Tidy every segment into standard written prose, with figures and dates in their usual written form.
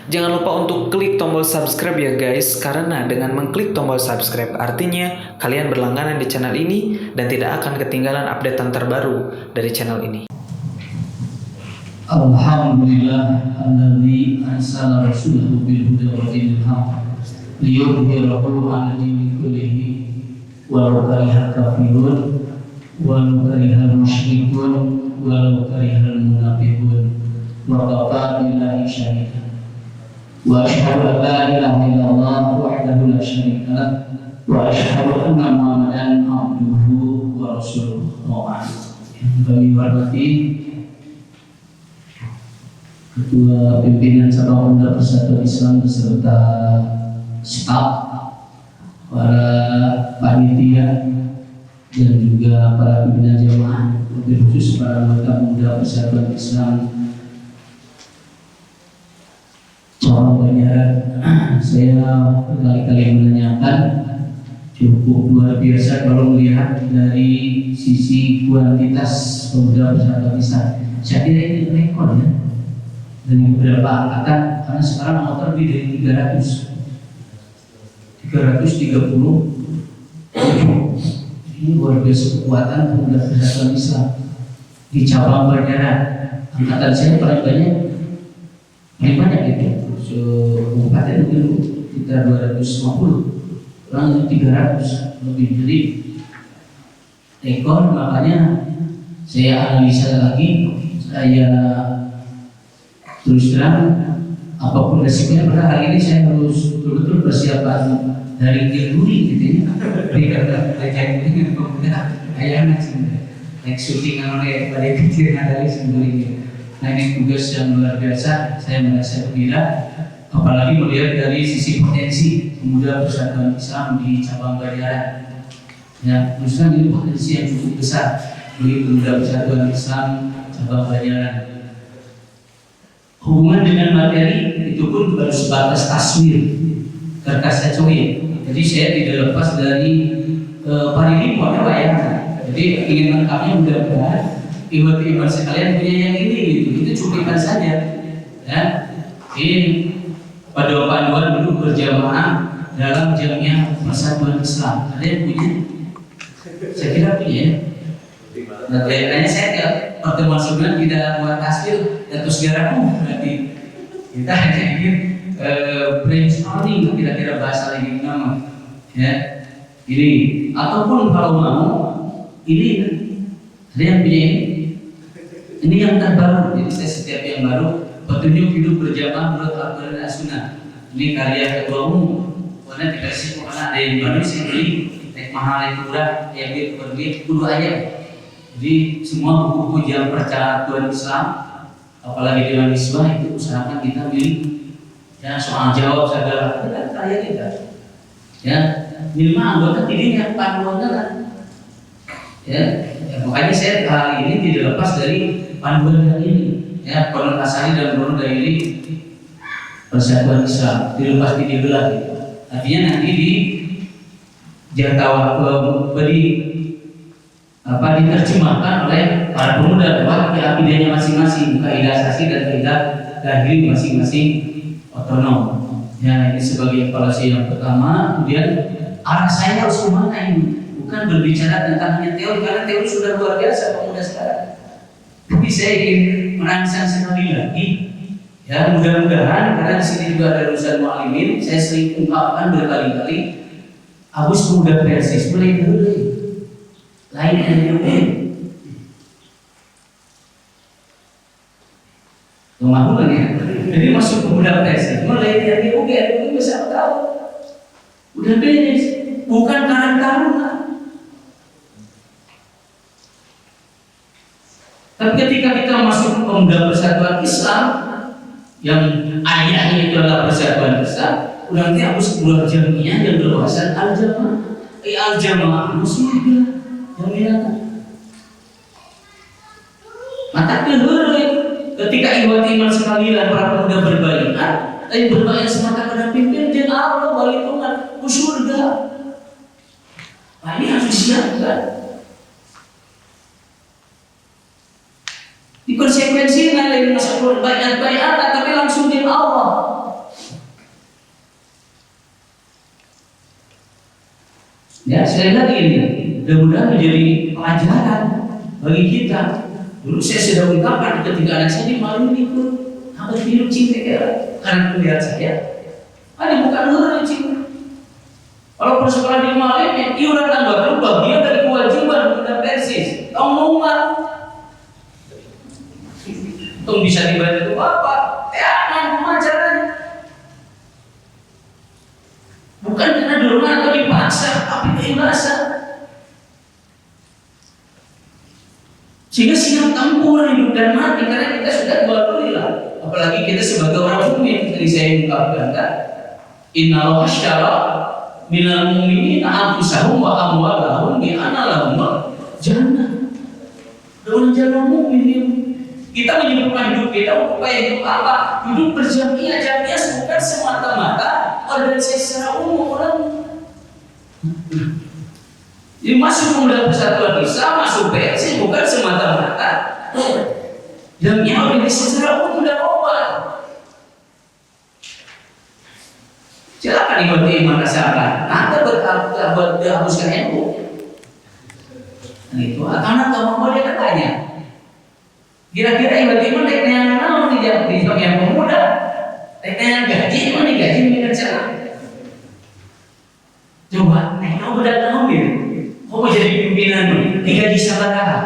Jangan lupa untuk klik tombol subscribe ya guys, karena dengan mengklik tombol subscribe artinya kalian berlangganan di channel ini dan tidak akan ketinggalan updatean terbaru dari channel ini. Alhamdulillah alladzi arsala rasulahu bil huda wa dinil haq liyudhhirahu 'ala dini kullihi walau karihal kafirun walau karihal musyrikun walau karihal munafiqun wa kafa billahi syahida wa asyhadu an la ilaha illallah wahdahu la syarika lah wa asyhadu anna Muhammadan abduhu wa rasuluhu wa ba'd. Yang kami hormati Ketua Pimpinan Cabang Pemuda Persatuan Islam beserta staf, para panitia dan juga para pimpinan jamaah, lebih khusus para anggota Pemuda Persatuan Islam Cabang Banjaran. Saya berkali-kali menanyakan, cukup luar biasa kalau melihat dari sisi kuantitas Pemuda Persatuan Islam. Saya kira ini rekor ya, dari beberapa angkatan, karena sekarang motor lebih dari 330. Ini luar biasa kekuatan Pemuda Persatuan Islam di cabang Banjaran. Angkatan saya paling banyak itu kabupaten mungkin sekitar 250, kurang lebih 300 lebih. Jadi rekor, makanya saya analisa lagi, saya terus terang apapun resikonya, pada hari ini saya harus betul-betul persiapan dari diri gitu ya. Dengan pemuda ayana naik syuting oleh pada kecil dari sendiri. Nah, ini tugas yang luar biasa. Saya merasa gembira, apalagi melihat dari sisi potensi Pemuda Persatuan Islam di cabang Banjaran. Ya, terus terang ini potensi yang cukup besar bagi Pemuda Persatuan Islam cabang Banjaran. Hubungan dengan materi itu pun baru sebatas taswir, kertas coy. Jadi saya tidak lepas dari paridi punya wayang. Jadi ingin lengkapnya mudah-mudahan ibu-ibu sekalian punya yang ini gitu. Itu cukupan saja. Ya. Ini pada panduan dulu berjamaah dalam jamiah persatuan Islam. Ada yang punya? Saya kira punya. Nah, kayaknya saya tiap pertemuan sebelumnya tidak buat hasil atau segeramu, berarti kita hanya ingin brainstorming kira-kira bahasa lagi nama ya ini, ataupun kalau mau ini ada yang punya ini yang terbaru. Jadi saya setiap yang baru, petunjuk hidup berjamaah menurut Al-Quran dan Sunnah, ini karya ketua umum, karena dikasih karena ada yang baru saya beli naik mahal yang murah yang berbeda kudu aja. Jadi semua buku-buku yang persatuan Islam, apalagi dengan Islam itu usahakan kita beli. Ya, soal jawab segala kita karya kita. Ya, minimal anggota dirinya panduannya kan. Ya, makanya saya hari ini tidak lepas dari panduan yang ini. Ya, Pondok Asari dan Pondok Dairi Persatuan Islam dilepas di belah gitu. Artinya nanti di jangkauan diterjemahkan oleh para pemuda bahwa akidahnya masing-masing, kaidah asasi dan kaidah lahir masing-masing otonom. Ya, ini sebagai evaluasi yang pertama. Kemudian arah saya harus kemana ini? Bukan berbicara tentang hanya teori, karena teori sudah luar biasa pemuda sekarang. Tapi saya ingin merangsang sekali lagi. Ya, mudah-mudahan karena di sini juga ada lulusan muallimin, saya sering ungkapkan berkali-kali, Abus Pemuda Persis mulai dulu. Lain dari UB. Pemahaman ya. Jadi masuk Pemuda Persis mulai dari UB bisa tahu. Udah beres, bukan karang-karungan. Tapi ketika kita masuk Pemuda Persatuan Islam yang ayahnya itu adalah Persatuan Islam, nanti harus keluar jamiah yang berwawasan al-jamaah. Al-jamaah muslim yang bilang mata keluar ketika iman sekalian para pemuda berbaikat, tapi berbaikat semata pada pimpin dan Allah balik Tuhan ke surga. Nah, ini harus disiapkan. Di konsekuensinya lain masuk berbaikat tapi langsung dengan Allah. Ya, sekali lagi ini mudah-mudahan menjadi pelajaran bagi kita. Dulu saya sudah ungkapkan ketika anak saya di malam ikut hampir hidup cinta karena melihat saya. Ada bukan orang cinta. Walaupun sekolah di malam, iuran anggota bagian dari kewajiban dan persis. Kamu mau Tung bisa dibantu apa? Aman pemajaran. Bukan karena dorongan atau dipaksa, tapi keikhlasan. Sehingga siap tempur hidup dan mati karena kita sudah melalui lah. Apalagi kita sebagai orang mukmin, tadi saya ungkapkan kan, Innallaha ashtara minal mu'minina anfusahum wa amwalahum bi anna lahumul jannah. Dalam jalan mukmin kita menyebutkan hidup kita untuk hidup apa? Hidup berjamiah, jamiah bukan semata-mata organisasi secara umum orang. Jadi masuk pemuda persatuan bisa, masuk PSI bukan semata-mata jamiah organisasi secara umum dan obat. Silakan ikut iman asalkan. Anda berhapuskan ilmu. Itu karena kamu boleh katanya. Kira-kira ibadah naiknya yang mana tidak yang pemuda, naiknya yang gaji mana gaji dengan cara. Coba naik kamu datang mobil, kamu jadi pimpinan digaji sabaraha.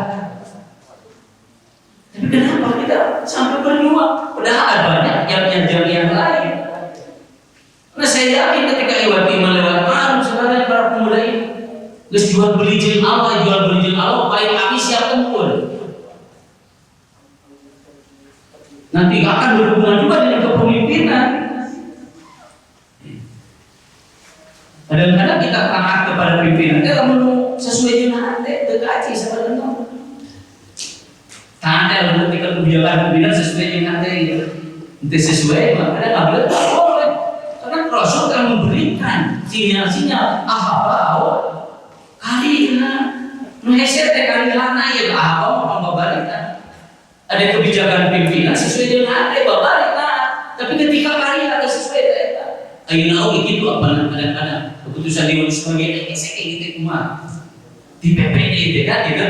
Tapi kenapa kita sampai berjuang? Padahal banyak yang lain. Karena saya yakin ketika ibadah lewat malam sebenarnya para pemuda ini, jual beli jin Allah, baik kami siap tempur. Nanti akan berhubungan juga dengan kepemimpinan. Kadang-kadang kita taat kepada pimpinan, kalau sesuai dengan hati, dekaci sebenarnya. Taat dalam ketika kebijakan pimpinan sesuai dengan hati, nanti sesuai, makanya nggak boleh. Karena Rasul akan memberikan sinyal-sinyal ahbau karina, nuheset karina naik ahbau membalikan. Ada kebijakan pimpinan sesuai dengan ada babari tapi ketika karya ada sesuai dengan ayo nahu itu apa kadang-kadang keputusan Dewan sebagai kayak gitu cuma di PPD itu kan gitu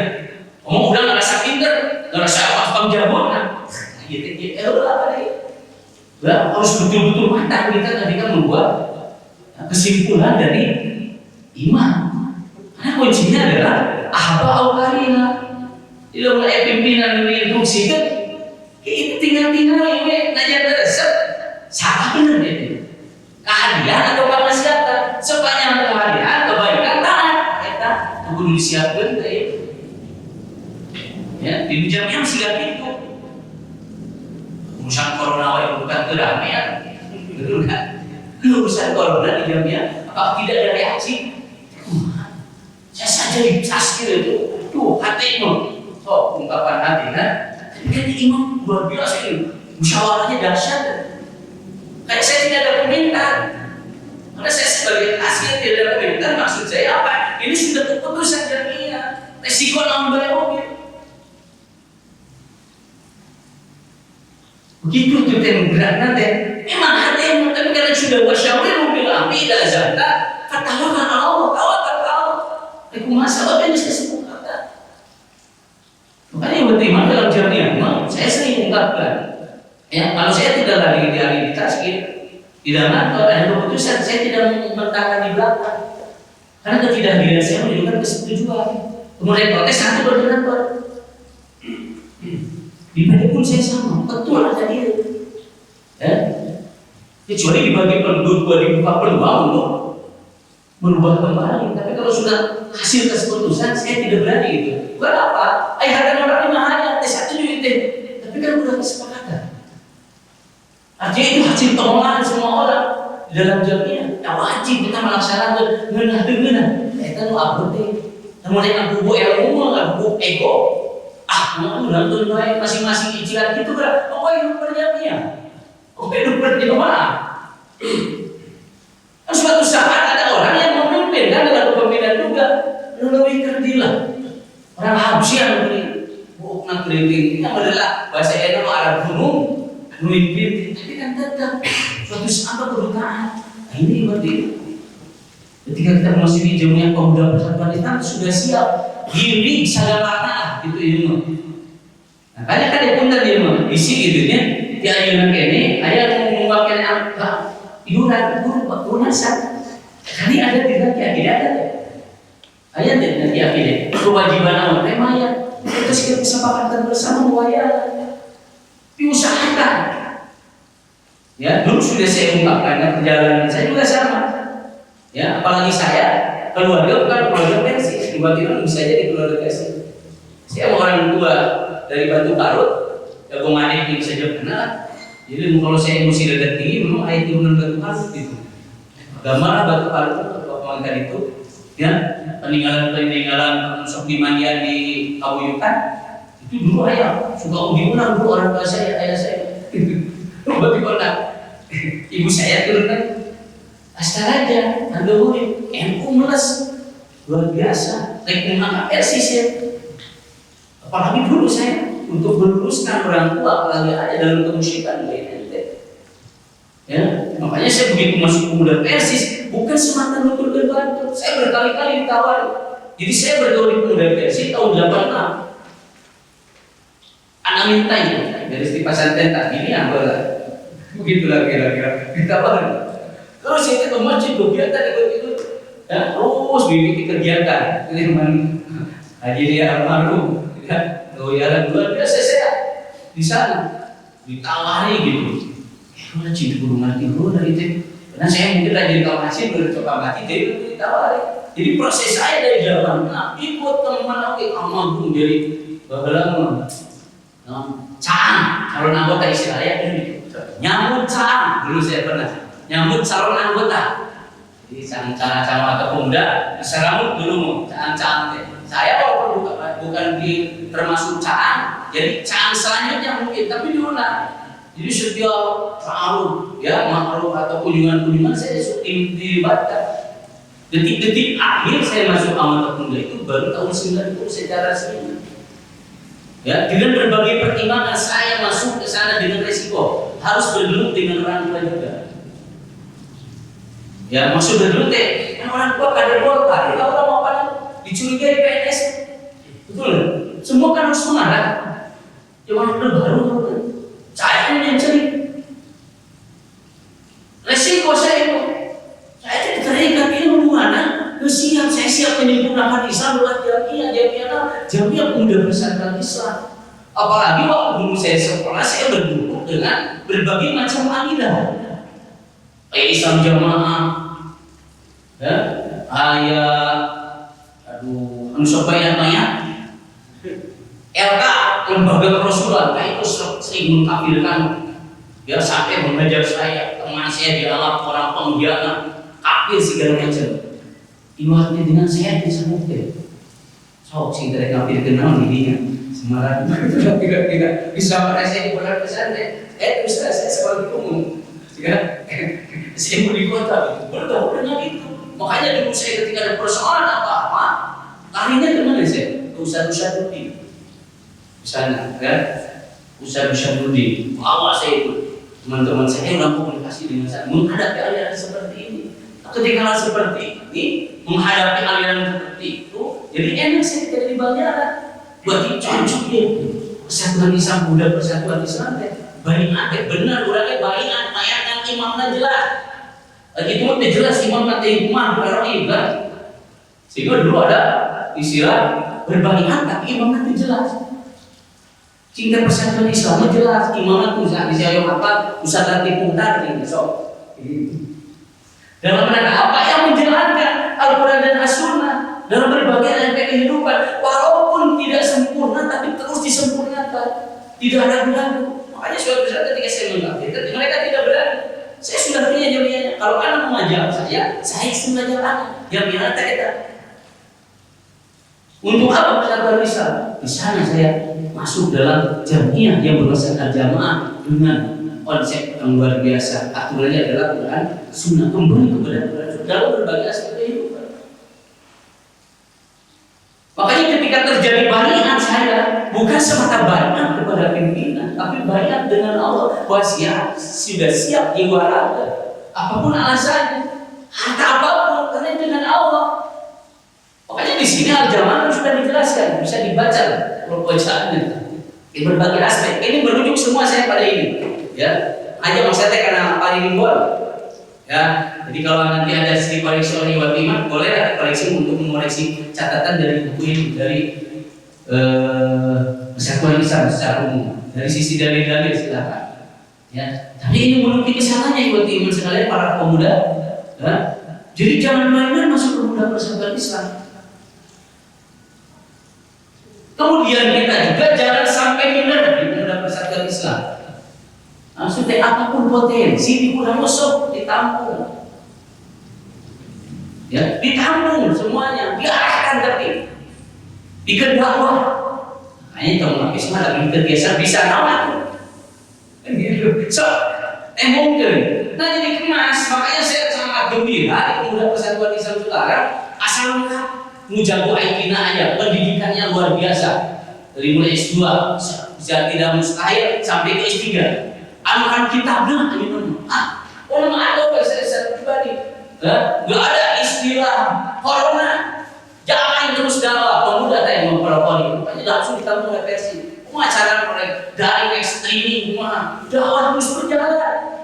ngomong udah ngerasa pinter ngerasa apa penjabonan gitu apa nih harus betul-betul matang kita ketika membuat kesimpulan dari iman karena kuncinya adalah apa karya. Tidak mulai pimpinan ini instruksi kan, itu tinggal ini nanya resep, siapa benar itu? Kehadiran atau kemaksiatan? Sepanjang kehadiran, kebaikan taat, kita kudu disiapkan itu. Ya, di jamnya mesti itu. Urusan corona yang bukan keramaian, betul kan? Urusan corona di jamnya, apa tidak ada reaksi? Saya saja disaskir itu, tuh hatimu. Oh, ungkapan hati kan? Kan imam luar biasa ini, musyawarahnya dahsyat. Kayak saya tidak ada komentar, karena saya sebagai asli tidak ada komentar. Maksud saya apa? Ini sudah keputusan jamiah, resiko nambah mobil. Begitu itu yang berat nanti. Memang hati yang tapi karena sudah wasyawiru bil amri ila zata, katakan Allah, tawakal Allah. Aku masalah ini saya sebut. Makanya beriman dalam jamiah, saya sering ungkapkan. Ya, kalau saya tidak lagi di tasbih, tidak ngantor, ada keputusan, saya tidak mentangkan di belakang. Karena ketidakhadiran saya menunjukkan kesetujuan. Kemudian protes satu berdekatan. Di mana pun saya sama, betul ada dia. Ya, kecuali dibagi penduduk dibuka peluang untuk merubah kembali. Tapi kalau sudah hasil keputusan, saya tidak berani gitu. Bukan apa? Ayah orang lima hanya satu itu, tapi kan udah kesepakatan. Artinya itu hasil permohonan semua orang di dalam jamiah. Ya wajib kita melaksanakan ngenah. Kita lu abdi. Kemudian aku buat ilmu, aku buat ego. Mau nonton baik masing-masing iciran gitu kan? Oh hidup berjamiah. Oh hidup berjamaah. Suatu saat ada orang yang memimpin kan dalam kepemimpinan juga lebih kerdilah. Orang Habsyi yang bukan keliling yang adalah bahasa Arab Arab gunung memimpin, tapi kan tetap suatu saat kedutaan. Ini berarti Ketika kita memasuki jamiah pemuda persatuan Islam sudah siap diri sagalana gitu ilmu. Nah, banyak kan pun tadi ilmu isi gitu ya. Di ayunan kene aya mengungkapkan apa iuran guru nasab. Kali ada tidak ada. Ayat dan yakin kewajiban awak temanya itu kesepakatan bersama muayana diusahakan. Ya, dulu sudah saya ungkapkan perjalanan saya juga sama. Ya, apalagi saya keluarga bukan keluarga Persis, tiba-tiba bisa jadi keluarga Persis. Saya orang tua dari Batu Karut, jago manik yang saja kenal. Jadi kalau saya emosi dekat tinggi, memang ayat turunan Batu Karut gitu. Agama Batu Karut itu itu, ya peninggalan Sokdi Mandian di Kawuyukan itu dulu ayah suka uji ulang dulu orang tua saya, ayah saya. Tiba-tiba ibu saya turun Astaraja, Anda boleh, NU meles, luar biasa, rekomendasi Persis ya. Apalagi dulu saya untuk meluruskan orang tua, apalagi ada dalam kemusyrikan ya, makanya saya begitu masuk pemuda Persis, bukan semata untuk berbantu. Saya berkali-kali ditawari. Jadi saya bergaul di pemuda Persis tahun 86. Anak minta dari Stipasan Tenta ini apa? Begitulah kira-kira ditawari. Terus itu ke masjid kegiatan itu, ya, terus bikin kegiatan. Ini teman Haji Ria Almarhum, ya, doyaran luar biasa saya di sana ditawari gitu. Wajib guru mati guru dari itu. Karena saya mungkin lagi di kawasan baru coba mati, jadi itu ditawari. Jadi proses saya dari zaman ikut teman aku amalku jadi bahalang calon anggota istilahnya ini nyambut calon dulu saya pernah. Nyambut calon anggota, jadi sama atau pemuda diserang dulu caan. Saya walaupun bukan di termasuk caan, jadi caan selanjutnya mungkin, tapi dulu lah. Jadi setiap tahun, ya makhluk atau kunjungan saya dilibatkan. Detik-detik akhir saya masuk anggota pemuda itu baru tahun 90 secara resmi. Ya, dengan berbagai pertimbangan saya masuk ke sana dengan resiko harus bergelut dengan orang tua juga. Ya, maksud dulu teh, orang tua kader Golkar, kalau orang mau pada dicurigai PNS, betul? Semua kan harus mengarah. Cuma baru, saya yang cari. Resiko saya itu, saya tidak terikat ilmu mana, siap, saya siap menyempurnakan Islam buat jamiah pemuda persatuan Islam. Apalagi waktu dulu saya sekolah, saya berduduk dengan berbagai macam akidah. Islam jamaah, ya, namanya, LK lembaga perasulan, itu sering mengkafirkan, ya sampai mengajar saya, teman saya dianggap orang pengkhianat, kafir segala macam. Ibaratnya dengan saya bisa mungkin, sok sih dari kafir kenal dirinya, Semarang, tidak bisa merasa di pondok pesantren, terus saya sekolah di umum. Saya mau di kota, bergaul dengan itu. Makanya dulu saya ketika ada persoalan apa-apa, larinya kemana saya? Ke Ustadz Rudi. Di sana, kan? Ustadz Rudi. Bawa saya itu. Teman-teman saya yang komunikasi dengan saya menghadapi aliran seperti ini. Ketika hal seperti ini, menghadapi aliran seperti itu, jadi enak saya tidak di Banjaran. Buat cocok ya. Persatuan Islam, Buddha Persatuan Islam, baik benar orangnya baik ayat imamnya jelas. Itu udah jelas imam nanti imam bukan kan. Sehingga dulu ada istilah berbaiat tapi imam nanti jelas. Cinta Persatuan Islam jelas imam itu misalnya apa Ustaz Latif Muhtar ini so. Dalam rangka apa yang menjalankan Al-Quran dan As-Sunnah dalam berbagai aspek kehidupan, walaupun tidak sempurna tapi terus disempurnakan, tidak ada ragu. Makanya suatu saat ketika saya mengatakan, mereka tidak berani. Saya sudah punya jamiahnya. Kalau anak mengajar saya sengaja anak. Jamiah kita. Untuk apa persatuan Islam? Di sana saya masuk dalam jamiah yang berbasis jamaah dengan konsep yang luar biasa. Aturannya adalah Quran, Sunnah, kembali kepada Quran dalam berbagai aspek kehidupan. Makanya ketika terjadi baiat saya bukan semata baiat kepada pimpinan, tapi baiat dengan Allah. Bahwa sudah siap jiwa raga, apapun alasannya. harta apapun, karena itu dengan Allah. Makanya di sini al-jamaah sudah dijelaskan, bisa dibaca kalau bacaannya di berbagai aspek. Ini merujuk semua saya pada ini, ya. Hanya maksudnya karena paling ribuan, ya. Jadi kalau nanti ada sisi koreksi oleh Iwan Iman, boleh ada koreksi untuk mengoreksi catatan dari buku ini, dari Persatuan Islam secara umum, dari sisi dalil-dalil silakan. Ya. Tapi ini menutupi kesananya Iwan Iman sekalian para pemuda, ya. Jadi jangan main-main masuk pemuda Persatuan Islam. Kemudian kita juga jangan sampai minder di pemuda Persatuan Islam. Maksudnya apapun potensi di Gunung Musuh ditampung, ya, ditampung semuanya, diarahkan tapi bikin dakwah. Makanya kalau habis malah tergeser bisa nama tuh, gitu. So, mungkin, nah jadi kemas. Makanya saya sangat gembira di pemuda Persatuan Islam sekarang asal lengkap. Mujago Aikina aja, pendidikannya luar biasa. Dari mulai S2, bisa tidak mustahil sampai ke S3. Anukan kitabnya, orang ada saya pribadi. Gak ada istilah corona. Jangan terus dakwah. Pemuda yang mempelopori, rupanya langsung ditanggung oleh versi. Acara mereka dari ekstrim, dakwah terus berjalan.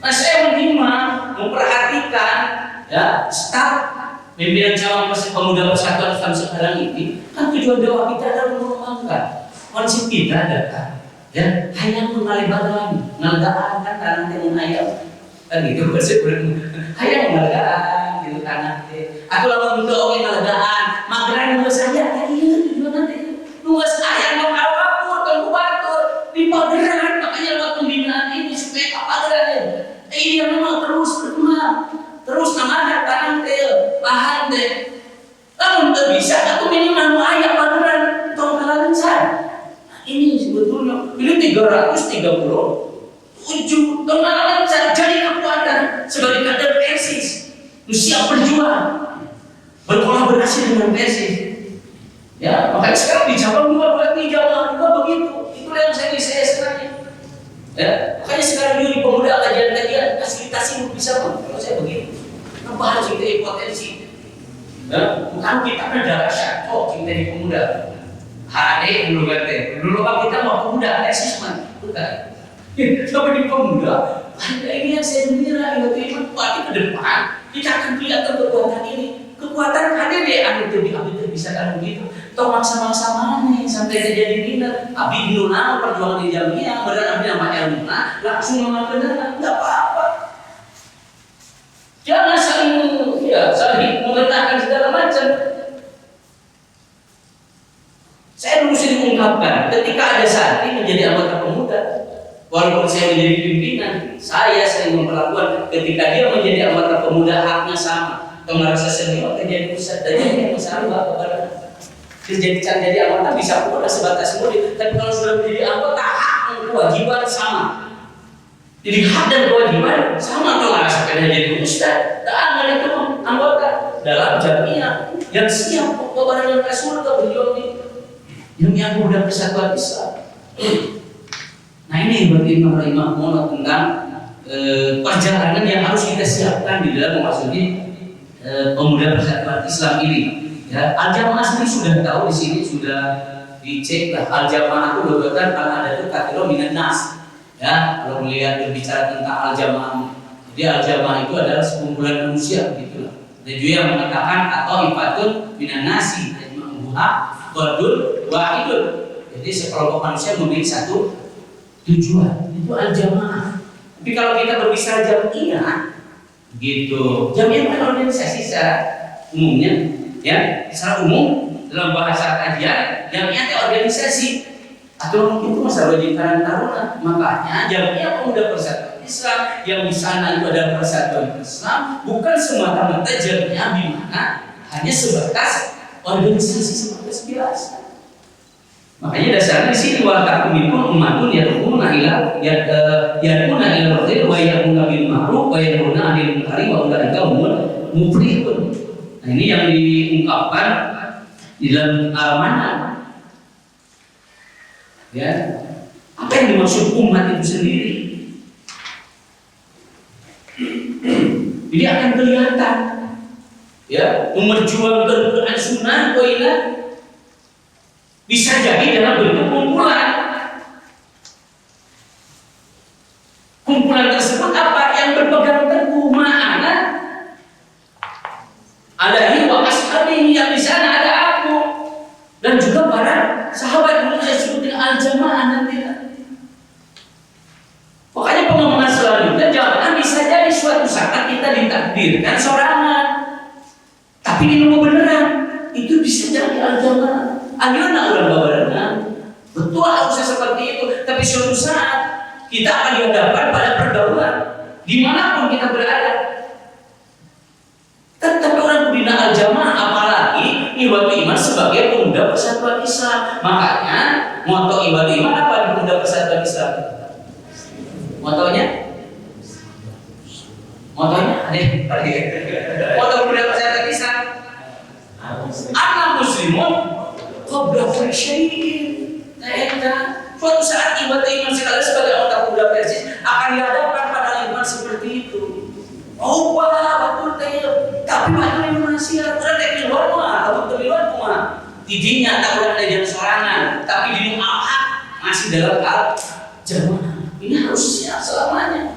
Nah saya memperhatikan, ya, staf pimpinan cabang pemuda Persatuan Islam sekarang ini kan tujuan dakwah kita adalah mengembangkan konsep kita adalah, ya, hayang mengalih badan, ngalgaan kan tanah dengan ayam, kan gitu konsep hayang ngalgaan gitu tanah teh. Aku lawan bentuk oke ngalgaan, mageran nunggu saya tadi itu tujuan nanti nunggu saya mau apapun kan kubatur di pageran. Makanya lewat pembinaan ini supaya pageran ini yang memang terus berkembang. Terus namanya tanam teh, lahan teh. Namun tak bisa, atau minimal ayat pageran tongkalan saya. Ini sebetulnya ini 337 tongkalan saya jadi kekuatan sebagai kader Persis. Siap berjuang, berkolaborasi dengan Persis. Ya, makanya sekarang di cabang 2 berarti jamaah 2 begitu. Itulah yang saya sebenarnya. Ya, makanya sekarang di pemuda kajian-kajian fasilitasi bisa kalau saya begitu. Bahas kita potensi, bukan kita darah syakok kita di pemuda. HD dulu kata, dulu kan kita mau pemuda, asesmen, bukan. Tapi di pemuda, ada ini yang saya gembira, itu berarti ke depan kita akan kelihatan kekuatan ini. Kekuatan ada deh, abdi bisa kan begitu. Toh maksa-maksa mana sampai terjadi minder. Abdi nuna perjuangan di jamiah, benar abdi namanya nuna, langsung mengapakan, nggak apa-apa. Jangan saling mengatakan segala macam. Saya dulu sering mengungkapkan, ketika ada santri menjadi anggota pemuda, walaupun saya menjadi pimpinan, saya sering memperlakukan ketika dia menjadi anggota pemuda haknya sama. Kalau merasa senior, jadi pusat dan yang sama kepada. Jadi anggota bisa pun sebatas murid, tapi kalau sudah menjadi anggota hak dan kewajiban sama. Jadi hak dan kewajiban sama. Kalau merasa kena jadi ustaz, tak ada itu anggota dalam jamiah yang siap kepada dengan surga beliau ini yang muda Persatuan Islam. Nah ini berarti imam tentang perjalanan yang harus kita siapkan di dalam memasuki pemuda Persatuan Islam ini. Ya, al-jamaah sendiri sudah tahu di sini sudah dicek lah. Al-jamaah itu berkaitan kalau ada itu kategori minan nas. Ya, kalau melihat berbicara tentang al-jamaah, jadi al-jamaah itu adalah sekumpulan manusia gitu lah. Dan juga yang mengatakan atau ifatun minan nasi, ajma'uha qadul wahidun. Jadi sekelompok manusia memiliki satu tujuan, itu al-jamaah. Tapi kalau kita berbicara jamiah, gitu. Jamiah bukan organisasi secara umumnya, ya. Secara umum dalam bahasa kajian, jamiah itu organisasi. Atau mungkin itu masalah wajib taruna. Makanya jamiah pemuda Persatuan Islam yang di sana itu adalah Persatuan Islam, bukan semata-mata jamiah di mana hanya sebatas organisasi sebatas biasa. Makanya dasarnya di sini watakum minkum ummatun yad'una ila yad'una ila khair wa ya'muruna bil ma'ruf wa yanhauna 'anil munkar wa ulaika humul muflihun. Nah, ini yang diungkapkan di dalam amanah. Ya. Apa yang dimaksud umat itu sendiri? Ini akan kelihatan. Ya, memperjuangkan Quran Sunnah, bisa jadi dalam bentuk kumpulan. Kumpulan tersebut apa? Yang berpegang teguh ma'ana alaihi wa ashabihi, yang di sana ada aku dan juga para sahabat dulu saya sebut dengan al-jamaah nanti. Makanya pengembangan selanjutnya jangan bisa jadi suatu saat kita ditakdirkan sorangan, tapi ilmu beneran itu bisa jadi al-jamaah. Akhirnya orang babarengan betul harusnya seperti itu, tapi suatu saat kita akan dihadapkan pada pergaulan dimanapun kita berada. Tetapi orang bina al-jamaah, apalagi ibadah iman sebagai pemuda persatuan Islam. Makanya moto ibadah iman apa di pemuda persatuan Islam? Motonya moto pemuda persatuan Islam, anak muslimun qabla kulli syai'in. Suatu saat ibadah iman sekalian sebagai anggota pemuda Persis akan dihadapkan pada iman seperti itu. Oh betul tapi banyak yang masih ada di luar mah, atau di luar mah. Tidinya tak boleh ada yang sorangan, tapi di luar masih dalam hal jamaah. Ini harus siap selamanya.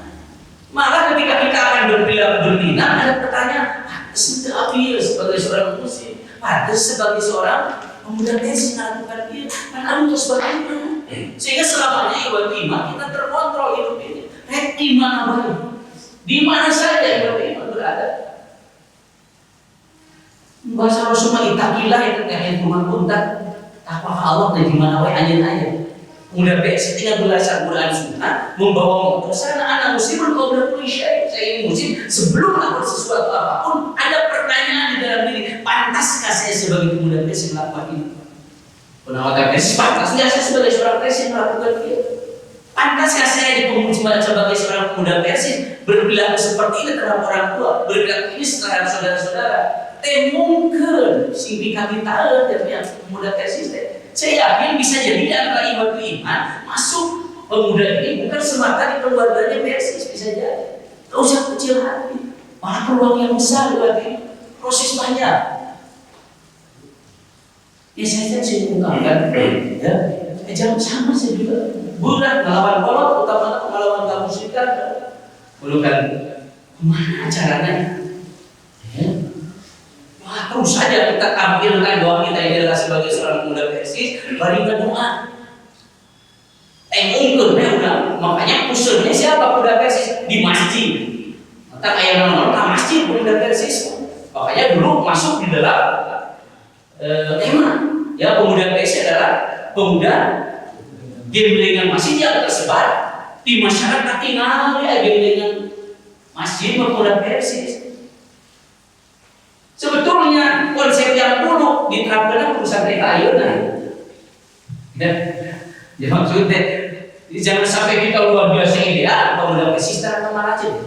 Malah ketika kita akan berbina, ada pertanyaan, sudah sebagai seorang muslim, pantas sebagai seorang pemuda Persis melakukan itu, kan harus sebagainya. Sehingga selamanya ibadah iman kita terkontrol hidup ini. Iman apa? Di mana saja ibadah iman berada. Bahasa Rasulullah itaqilah itu kayak rumah kuntat. Takwa Allah dan di mana wae anjeun-anjeun. Pemuda Persis tinggal belajar Quran Sunnah, membawa ke sana anak muslimun qabla kulli syai'. Saya ini muslim sebelum melakukan sesuatu apapun ada pertanyaan di dalam diri. Pantaskah saya sebagai pemuda Persis melakukan ini? Penawar Persis, pantasnya saya sebagai seorang Persis melakukan itu. Pantaskah saya sebagai seorang pemuda Persis berperilaku seperti ini terhadap orang tua, berperilaku ini terhadap saudara-saudara? Mungkin sing kami tahu dari pemuda Persis. Saya yakin bisa jadi antara ibadah iman masuk pemuda ini bukan semata di keluarganya Persis, bisa jadi. Tidak usah kecil hati, malah peluang yang besar lagi, proses banyak. Ya saya ungkapkan, ya, jangan sama saya juga. Bukan melawan kolot, utama melawan kamu musyrikan. Bukan mana caranya? Ya. Wah, terus saja kita tampilkan doa kita ini adalah sebagai seorang pemuda Persis, baringkan doa. Mungkin udah, makanya usulnya siapa pemuda Persis di masjid. Maka kayak nama masjid pemuda Persis. Makanya dulu masuk di dalam tema ya pemuda Persis adalah pemuda gemblengan masjid yang tersebar di masyarakat tinggal ya gemblengan masjid pemuda Persis. Sebetulnya konsep yang dulu diterapkan perusahaan ayeuna. Ya maksudnya jangan sampai kita luar biasa ideal pemuda Persis tanpa maracin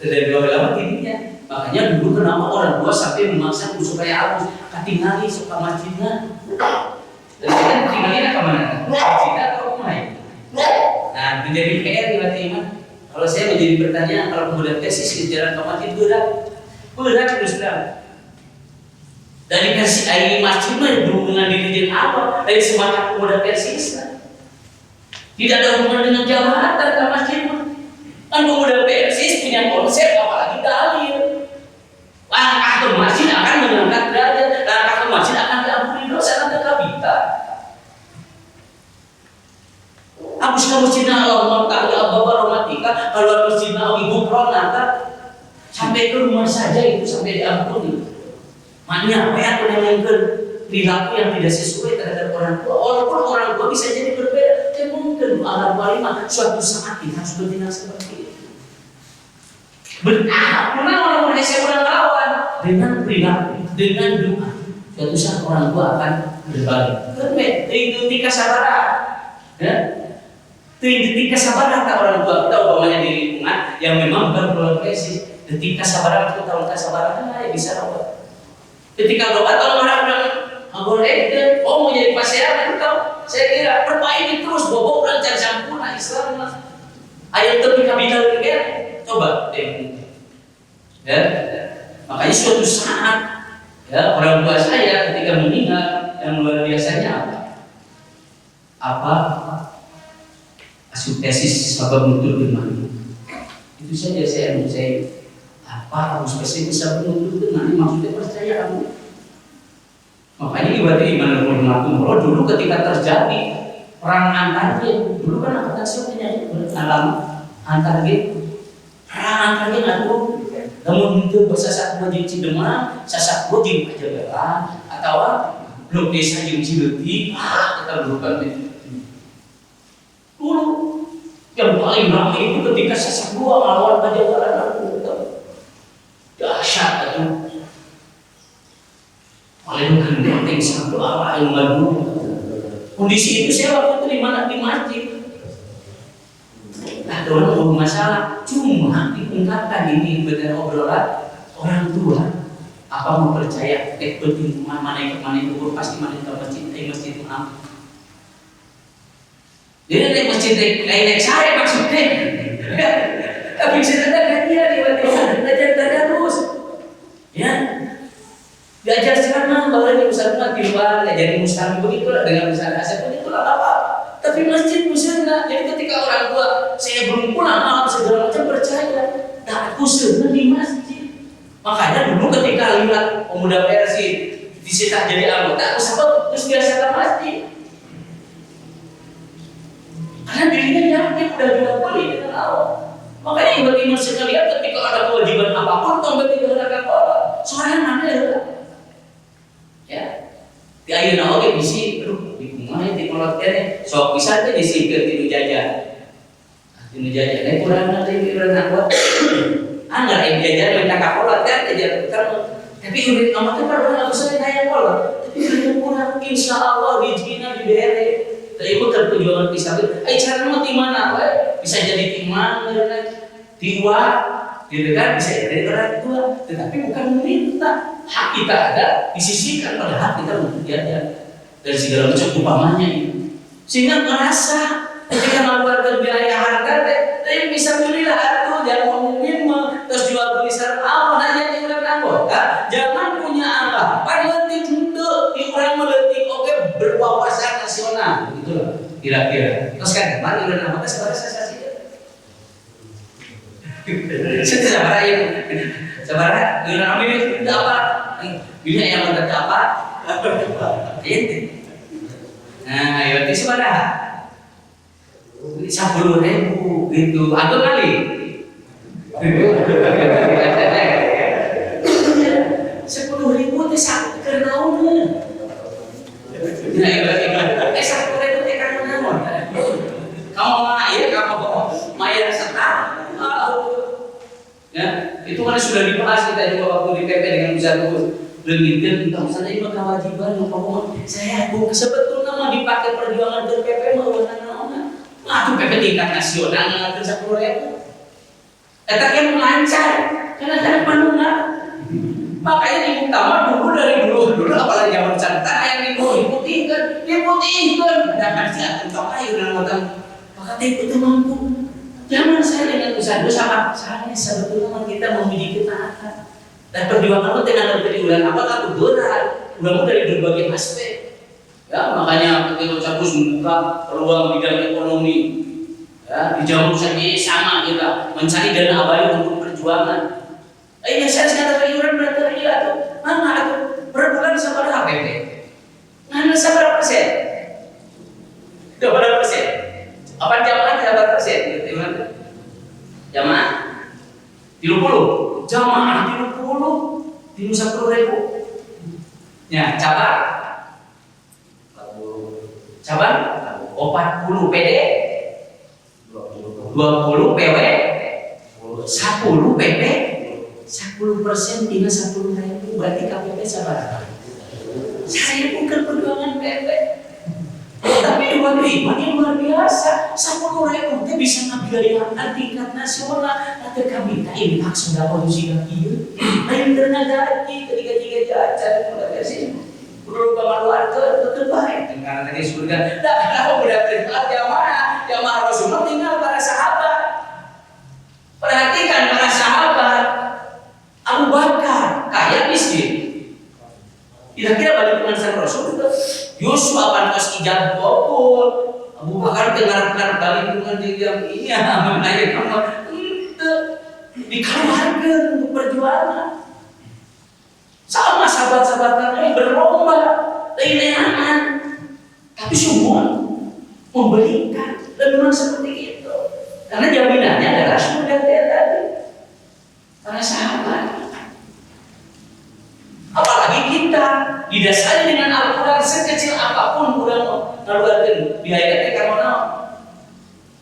dari dua lama tidinya. Makanya dulu kenapa orang tua sampai memaksa supaya harus katingali suka masjidnya. Dan kita tinggalnya ke mana? Masjidnya atau rumah? Nah, menjadi PR di iman. Kalau saya menjadi pertanyaan, kalau pemuda Persis ke jalan ke masjid berat terus terang. Dari Persis air masjid mah dulu dengan dirjen apa? Dari semacam pemuda Persis. Tidak ada hubungan dengan jabatan ke masjid mah. Kan pemuda Persis punya konsep apalagi dalil. Langkah ke masjid akan mengangkat derajat, langkah ke masjid akan diampuni dosa, nanti kabita. Hapuskan masjidna Allahumma ta'ala abba rahmatika, kalau masjidna ibu kronata sampai ke rumah saja itu sampai diampuni. Maknya apa yang menenangkan perilaku yang tidak sesuai terhadap orang tua, walaupun orang tua bisa jadi berbeda. Mungkin alam walimah suatu saat kita harus bertindak seperti itu. Benar, orang Indonesia orang lawan dengan perilaku, dengan doa. Suatu saat orang tua akan berbalik. Itu tingkat kesabaran, ya. Tingkat kesabaran tak orang tua kita umpamanya di lingkungan yang memang bukan progresif. Tingkat kesabaran itu tahun kesabaran ya bisa rawat. Ketika doa tahun orang boleh, mau jadi pasien itu saya kira perbaiki terus bobok lancar sempurna Islam. Ayat terpikir bilang coba Ya, makanya suatu saat ya orang tua saya ketika meninggal yang luar biasanya apa tesis sebab nutur gimana itu saja saya apa spesifik sebab nutur gimana maksudnya percaya kamu. Makanya ibadah iman al dulu ketika terjadi perang antar geng, dulu kan angkatan saya punya alam antar geng, perang antar geng aku, namun itu bersasak wajib Cidemang, sasak wajib Pajajaran, atau blok desa jeung Cileudi, kita berukan itu. Dulu yang paling ramai itu ketika sasak dua melawan Pajajaran aku, dahsyat itu. Paling penting satu apa yang baru. Kondisi itu saya waktu itu di mana di masjid. Nah, orang masalah cuma diungkapkan ini benar obrolan orang tua. Apa mau percaya betul mana itu pasti mana ke masjid Imam. Jadi di masjid lain saya maksudnya. Tapi sebenarnya dia belajar terus. Ya. Diajar ceramah, bahwa ini Ustaz mah di luar, jadi mustahil begitulah dengan Ustaz Asep begitulah apa. Tapi masjid muslimah, jadi ketika orang tua saya belum pulang malam segala macam percaya, tak khususnya di masjid. Makanya dulu ketika lihat pemuda Persi disita jadi anggota, terus biasa ke masjid. Karena dirinya yakin udah diakui dengan Allah. Makanya iman sekalian ketika ada kewajiban apapun, tombak tidak ada kata soalnya mana ya, di ayeuna oge bisi, di kumaha di kolot kene, sok bisa teh disikeun tinu jajan. Tinu jajan, lain kurang nanti kurang buat. Anggar yang jajan minta ka kolot kan jajan kan. Tapi udah amat teh pernah bisa daya kolot. Tapi udah kurang insyaallah rizkina dibere. Terima terperjuangan pisah. Cara mah di mana we? Bisa jadi di mana di luar. Gitu kan bisa jadi orang tua, tetapi bukan meminta. Hak kita ada disisihkan pada hak kita untuk jajan dan segala macam umpamanya ini. Sehingga merasa ketika mengeluarkan biaya harga tapi bisa belilah aku jangan ngomongin terus jual beli sarang awal aja di orang anggota jangan punya anggapan letik untuk di orang meletik oke berwawasan nasional gitu kira-kira. Terus kan kemarin orang anggota sebenarnya saya Sebenarnya ya, sebenarnya dengan ambil itu apa? Bila yang berkata apa? Ini. Nah, ya itu sebenarnya 10.000 gitu. Atau kali? 10.000 itu sakit kernaunnya. Nah, ibarat 10.000 itu kan naon? Kamu ya kamu mayar setah. Ya, itu kan sudah dibahas kita juga waktu di PP dengan Ustaz Gus. Begitu tentang sana ini kewajiban ngomong. Saya bukan sebetulnya mau dipakai perjuangan ke PP mau mana. Tuh PP tingkat nasional ngatur 10.000. Eta yang lancar karena ada panungan. Makanya di utama dari dulu apalagi zaman santai yang diputihkan. Ada kasih atau air dan matang. Maka itu mampu. Jangan saya dengan usaha sama saya sebetulnya kita memiliki taat dan perjuangan itu dengan berjualan apakah berat udah dari berbagai aspek ya makanya ketika Ucapus membuka peluang bidang ekonomi ya di Jawa saja sama kita mencari dana abadi untuk perjuangan ini saya sekarang iuran berarti itu mana itu per bulan sama HPP mana berapa persen berapa persen apa jamaah berapa persen jamaah 30 jamaah 30 di 10.000 ya cabar 40 PD 20 PW 10 PP 10% tina 10.000 berarti KPP sabar saya bukan perjuangan PP tapi dua iman yang luar biasa 10.000 itu bisa ngebiayakan tingkat nasional atau kami tak impak sudah kondisi kaki lain karena gaji ketika jajan udah kasih perlu kamar warga betul baik karena tadi surga tak kenapa udah terikat jamaah Rasulullah tinggal para sahabat perhatikan para sahabat masa Rasul itu Yusuf pantas ijab kabul. Abu Bakar dengar balik dengan dia ini mengenai kamu dikeluarkan untuk perjuangan. Sama sahabat-sahabat yang berlomba lehan, tapi semua memberikan dan memang seperti itu. Karena jaminannya adalah surga tadi. Para sahabat. Apalagi kita didasari dengan Al-Quran sekecil apapun udah ngaluarkan biaya kamu tahu.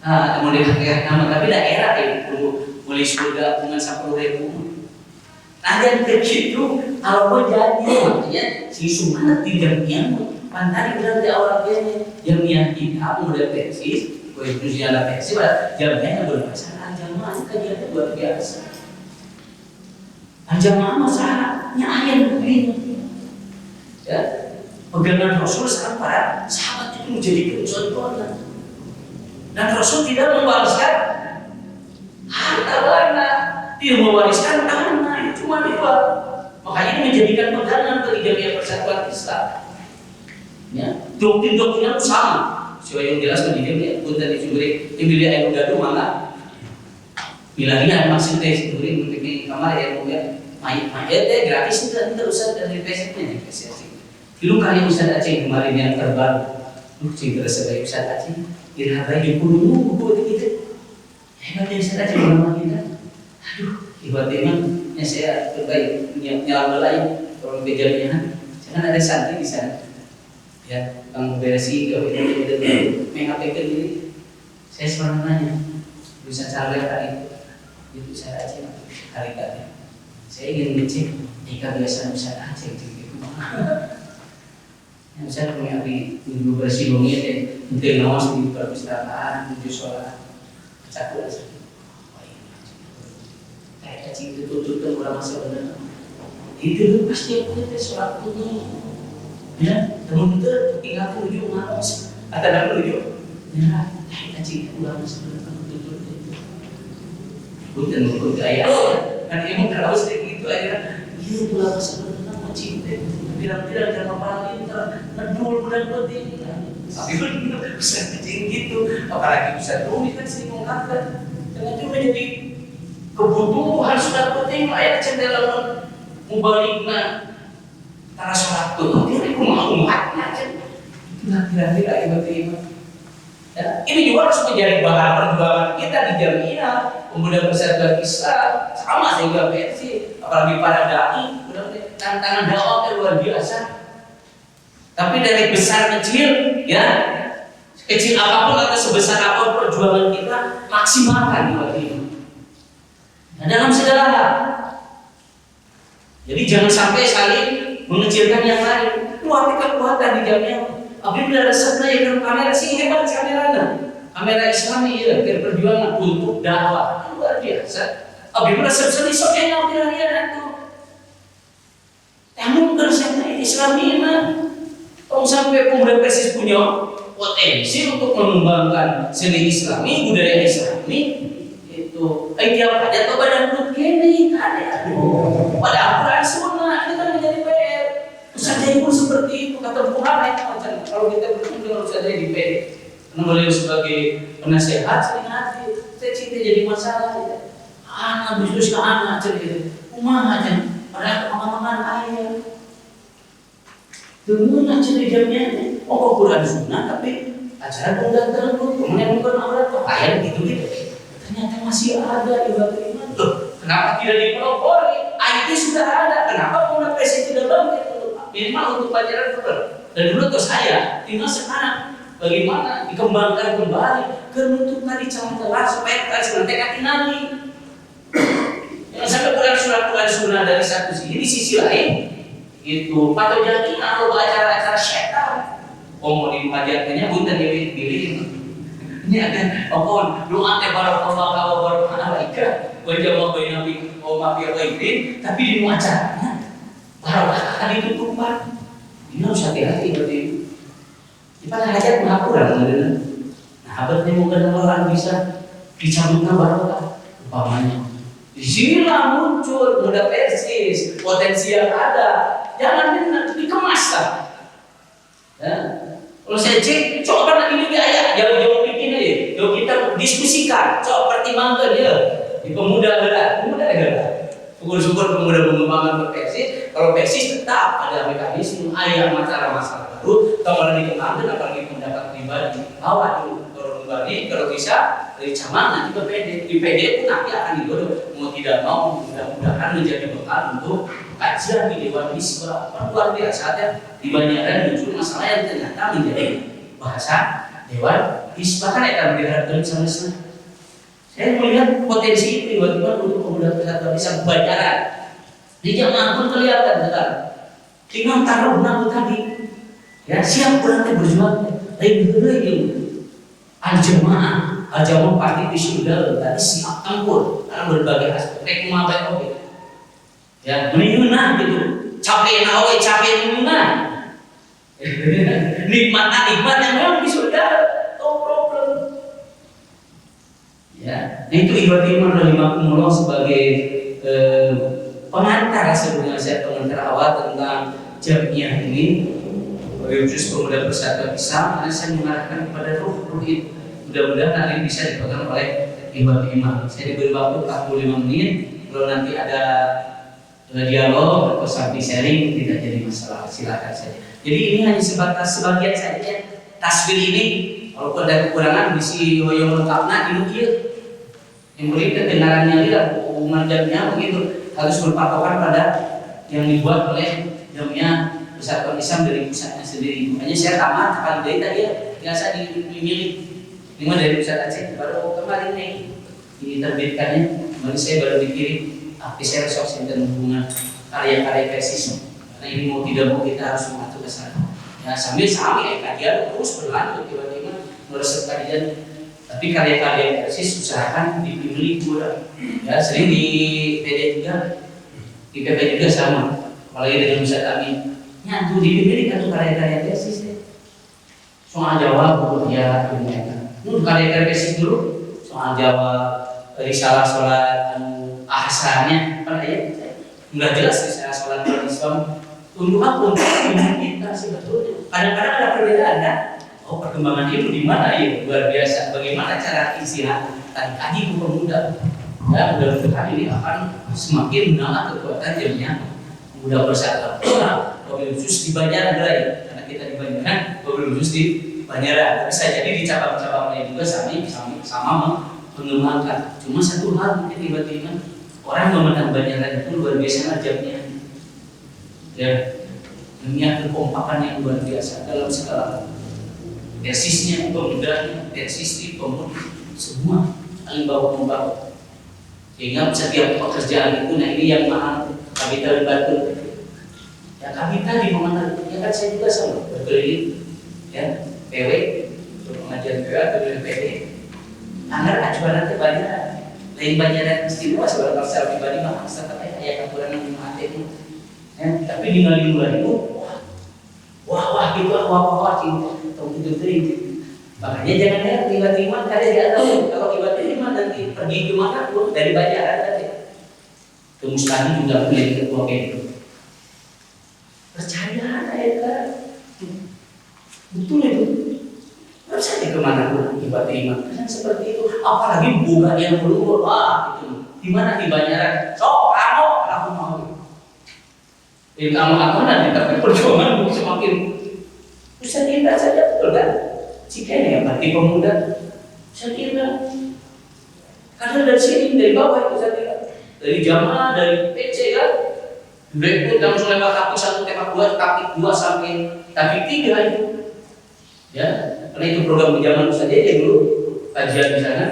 Nah, kemudian nama tapi daerah itu boleh surga dengan 10.000. Nah, yang begitu kalau mau jadi makanya si Sumana tidak yang pantari berarti orang yang kita udah persis, itu siapa persis, jamnya bermasalah jamaah kajian luar biasa. Jamaah masalahnya ayat begini. Ya, pegangan Rasul sekarang para sahabat itu menjadi contohnya. Dan Rasul tidak mewariskan harta benda, dia mewariskan tanah, itu cuma dua. Makanya ini menjadikan pegangan bagi jamiah persatuan Islam. Ya, doktrin-doktrinnya itu sama. Siapa yang jelas bagi jamiah pun tadi sumber yang bila yang udah mana bilangnya maksudnya sendiri untuk kamar yang punya mayat gratis itu usah dari pesitnya dikasih. Dulu kali Ustaz Aceh kemarin yang terbaru, cerita sebagai Ustaz Aceh, dihargai buku gitu. Hebatnya Ustaz Aceh nama kita. Aduh, hebatnya yang saya terbaik nyawa lain kalau kejadian. Jangan ada santri di sana. Ya, tukang beresi kalau itu mengapaikan diri. Saya selalu nanya, Ustaz Saleh tadi itu Ustaz Aceh hari tadi. Saya ingin ngecek jika biasa Ustaz Aceh gitu. Saya punya di minggu bersih bumi ya, untuk ngawas di perpustakaan, menuju sholat, cakup aja. Kayak cacing itu tutup orang masa benar. Itu pasti aku kita sholat ini, ya. Temen itu tinggal menuju ngawas, atau dah menuju, ya. Kayak cacing itu orang masa benar tutup. Bukan mengikut ayat, kan ilmu kalau sedikit itu aja. Iya pulang masa benar mencintai. Bilang-bilang jangan paling ngedul bulan penting. Tapi bisa kecil gitu, apalagi bisa tulis kan sering mengangkat. Dengan itu menjadi kebutuhan sudah penting. Ayat cenderung mubalikna tanah sholat tuh. Dia itu mau umatnya aja. Itulah kira-kira ibadah. Ya, ini juga harus menjadi bahan perjuangan kita di jamiah pemuda persatuan Islam sama sehingga versi apalagi para dai tantangan dakwah luar biasa. Tapi dari besar kecil ya kecil apapun atau sebesar apapun perjuangan kita maksimalkan di waktu ini. Nah, dalam segala hal. Jadi jangan sampai saling mengecilkan yang lain. Itu arti kekuatan di jamiah. Abis bila resepnya ya kamera sih hebat kameranya. Kamera Islami ya perjuangan untuk dakwah luar biasa. Abis bila resepnya isoknya bilang ya itu. Namun resepnya Islami mah, kalau sampai pemuda persis punya potensi untuk mengembangkan seni Islami, budaya Islami itu. Tiap aja tuh badan perut gini ada. Pada Al-Quran Sunnah ini kan menjadi PR. Ustaz pun seperti itu kata Muhammad macam kalau kita bertemu dengan Ustaz di PD karena beliau sebagai penasehat sering hati saya cinta jadi masalah gitu. Anak bisnis ke anak cerita rumah aja pada pengamangan ayah temuan cerita jamnya Quran Sunnah tapi acara penggantian itu kemudian bukan aurat kok ayah gitu ternyata masih ada ibadah iman loh kenapa tidak dipelopori IT sudah ada kenapa pemuda PSI tidak bangkit minimal untuk pelajaran Quran. Dan dulu tuh saya tinggal sekarang bagaimana dikembangkan kembali kenuntut tadi celah supaya kita senantiasa Nabi. Jangan sampai Quran Sunnah dari satu sisi, di sisi lain itu patut jadi kalau acara-acara syaitan. Mau dipajarkannya bukan pilih. Ini ada doa barakallahu wa barakatuh. Wajah bainabi wa ma fi ghaibin tapi di acaranya barokah tadi tutupan. Ini harus hati-hati berarti. Pada hajat mengapuran benar. Nah, abadnya mungkin orang bisa dicabutkan barokah. Umpamanya di sinilah muncul muda persis potensi yang ada. Jangan dikemas lah. Ya. Kalau saya cek, coba nanti ini ayat, jauh-jauh bikin aja. Yuk kita diskusikan, coba pertimbangkan ya. Di pemuda adalah syukur-syukur pemuda pengembangan bertesis. Kalau tesis tetap ada mekanisme ayat masalah-masalah baru, kalau dikembangkan apalagi pendapat pribadi. Bawa dulu kalau pribadi, kalau bisa dari camat nanti ke PD. Di PD pun nanti akan digodok. Mau tidak mau, mudah-mudahan menjadi bekal untuk kajian di Dewan Hisba. Luar biasa ya. Di Banjaran muncul masalah yang ternyata menjadi bahasa Dewan Hisba kan akan diharapkan sama sana. Saya melihat potensi itu tiba-tiba untuk pemuda peserta bisa Banjaran. Di jamaah pun kelihatan sekarang. Tinggal taruh nama tadi. Ya siap berarti berjuang. Lagi al-jamaah pasti di surga tadi siap tempur dalam berbagai aspek. Rekomah baik. Ya, menunah gitu. Capek menunah. nikmat yang memang di surga, no problem. Ya, nah itu ibadah rahimakumullah sebagai pengantar sebenarnya saya pengantar awal tentang jamiah ini. Khusus pemuda persatuan Islam, karena saya mengarahkan kepada ruh itu. Mudah-mudahan hari ini bisa dipegang oleh imam. Saya diberi waktu 45 menit. Kalau nanti ada dialog atau sampai sharing tidak jadi masalah, silakan saja. Jadi ini hanya sebatas sebagian saja. Tasbih ini walaupun ada kekurangan bisi hoyong lengkapnya ilmu ieu. Yang beri kedengarannya tidak hubungan jamnya begitu harus berpatokan pada yang dibuat oleh jamnya Persatuan Islam dari pusatnya sendiri. Makanya saya tamat akan dari tadi ya biasa dimilih. Ini dari pusat Aceh baru kemarin nih diterbitkannya. Kemarin saya baru dikirim. Tapi saya resolusi dan hubungan karya-karya tesis. Karena ini mau tidak mau kita harus mengatur ke sana. Ya sambil kajian terus berlanjut tiba-tiba meresep kajian. Tapi karya-karya tesis usahakan dipilih pula. Ya sering di PD juga, di PP juga sama. Apalagi dengan Ustaz Amin. Nyatu dipilih kan karya-karya tesis. Soal jawab ya dunia. Karya-karya tesis dulu soal jawab risalah sholat asalnya pada ya nggak jelas risalah sholat Islam untuk apa untuk kita sebetulnya kadang-kadang ada perbedaan kan perkembangan ilmu di mana ya luar biasa bagaimana cara istihad tadi pemuda ya mudah-mudahan ini akan semakin menambah kekuatan jamnya mudah bersatu wabil khusus di Banjaran karena kita di Banjaran wabil khusus di Banjaran bisa jadi di cabang-cabang lain juga sama mengembangkan. Cuma satu hal mungkin tiba-tiba orang memandang Banjaran itu luar biasa ajabnya. Ya, punya kekompakan yang luar biasa dalam segala tesisnya, pemudanya, tesis pemudi, semua saling bahu membahu. Sehingga setiap pekerjaan itu, nah ini yang mahal kapital batu. Ya kapital di mana? Ya kan saya juga sama berkeliling, ya PW, pengajian PW atau PD. Anggar acuan nanti Banjaran, lain Banjaran istimewa sebagai secara pribadi mah asal katanya ayat kekurangan di mati itu, tapi di ngalimbulan itu, wah gitu, wah tahu itu. Makanya jangan lihat tiba-tiba kalian tidak tahu kalau tiba-tiba nanti pergi kemana pun dari Banjaran tadi, ke Mustahil juga menjadi ketua itu. Percaya ayat betul itu. Terus saja kemana pun tiba-tiba seperti itu, apalagi bukan yang berumur itu di mana di Banjaran aku mau di kamu nanti tapi perjuangan semakin bisa kita saja betul kan jika ini ya berarti pemuda saya kira karena dari sini dari bawah itu saya kira dari jamaah dari PC kan berikut langsung lewat tapi 1 tembak 2 tapi 2 sampai tapi 3 itu ya karena itu program zaman saja ya dulu kajian di sana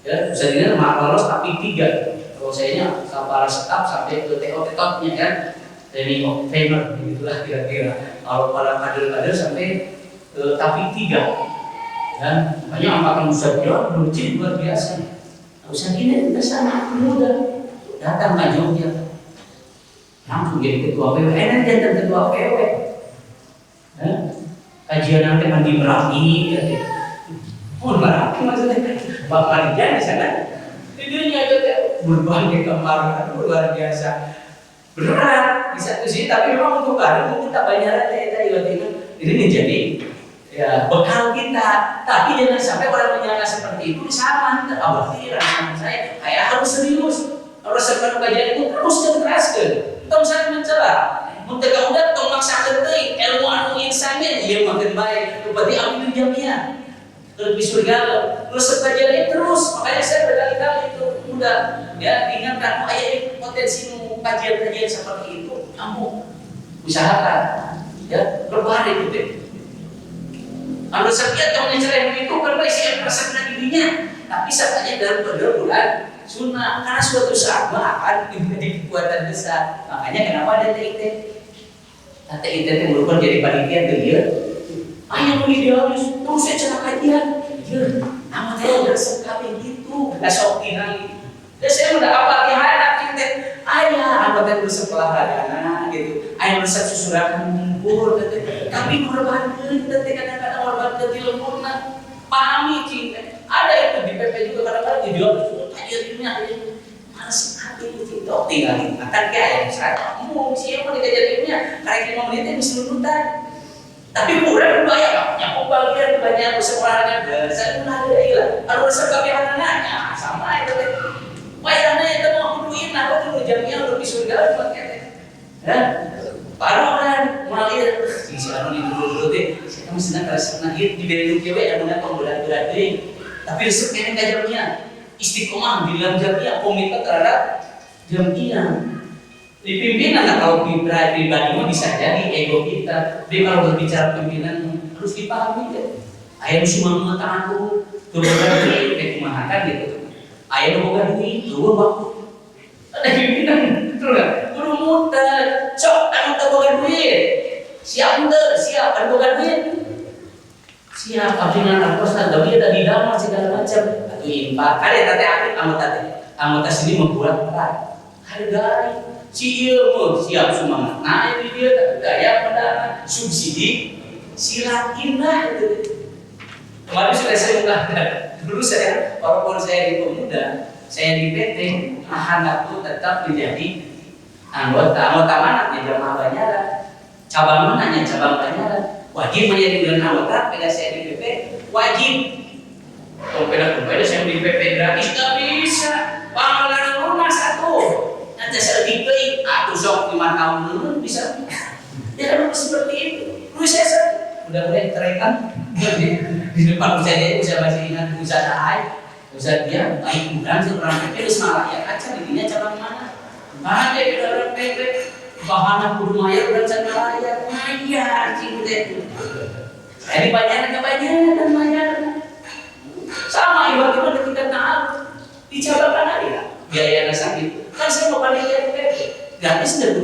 ya bisa dilihat lolos tapi 3 kalau sayanya kepala staf sampai ke TO-nya kan training trainer begitulah kira-kira kalau para kader-kader sampai tapi 3 dan makanya angkatan musyawarah beruji luar biasa usaha ini kita sangat mudah datang ke Jogja langsung jadi ketua PW dan ketua PW kajian nanti mandi Merapi Merapi maksudnya Pak Marijan di sana videonya itu berbagai gambar luar biasa berat di satu sisi tapi memang untuk kader kita Banjaran tadi Ini menjadi ya bekal kita. Tapi jangan sampai orang menyangka seperti itu sama. Berarti rasa saya harus serius, harus seperti kajian itu terus teraskan. Tong saya mencela, muntah udah tong maksa kerti ilmu anu insannya dia makin baik. Berarti ambil jamnya lebih surga. Terus kajian terus, makanya saya berkali-kali itu udah ya ingatkan ayat potensi kajian-kajian seperti itu kamu usahakan ya berbahan itu deh. Kalau setiap tahun cerah itu kan siap perasaan dirinya, tapi saatnya dalam bulan sunnah karena suatu saat akan menjadi kekuatan besar. Makanya kenapa ada TIT? TIT itu merupakan jadi panitia dia. Ayah mau idealis, terus saya cara kajian. Ya, amat saya udah sekali gitu, nggak sok tinggal. Dan saya udah apa tiara TIT? Ayah, amat saya bersekolah radana gitu. Ayah resep susurakan ngumpul, tapi korbankan, kadang-kadang korbankan di lembutnya. Pahami cinta. Ada itu di PP juga kadang-kadang dijual tajirnya males sekali itu tinggalin. Akan kayak saya mau siapa dikajarinnya kayak 5 menit bisa nunutan. Tapi kurang bayar, yang bagian banyak sekolahnya saya udah ada ilah. Kalau sebagian anaknya sama itu. Bayarnya itu mau duit, aku dulu jamnya udah di surga pakai. Baru kan mengalir si anu dulu deh. Saya mesti nak rasa di beli juga yang mana pemberat-berat deh. Tapi resep ini jamnya istiqomah di dalam jamnya komitmen terhadap jamnya. Di pimpinan kalau pribadi mah bisa jadi ego kita. Tapi kalau berbicara pimpinan harus dipahami ya. Ayah cuma mengatakan aku keberadaan kayak kumahakan gitu. Ayah bukan duit, dua waktu. Ada pimpinan, betul nggak? Guru muter, cok, anu tak bukan duit. Siap muter, siap, anu bukan duit. Siap, pimpinan arpos tapi ada di dalam segala macam. Atau impak, ada tante aktif, anggota sini membuat peran. Hargai, si ilmu siap semangat. Nah itu dia gaya pada subsidi, silakin lah. Kemarin sudah saya ungkapkan. Dulu saya, walaupun saya di pemuda, saya di PT, anakku tetap menjadi anggota mana? Ya jamaah Banyaran. Cabang mananya? Cabang Banyaran. Wajib menjadi bulan anggota. Pada saya di PP, wajib. Kalau pada saya di PP gratis nggak bisa. Panggilan rumah satu. Nanti saya dibeli, atau sok 5 tahun dulu bisa. Ya kan seperti itu. Dulu saya udah mulai terekam di depan saya masih ingat usaha air. Usaha dia baik bukan seorang PP terus malah ya kaca dirinya cabang mana? Mana dia orang PP bahan kudu mayar dan cara mayar cinta itu. Jadi kebanyakan mayar. Sama ibaratnya kita tahu di cabang mana dia biaya sakit. Kan saya mau panitia PP gratis dan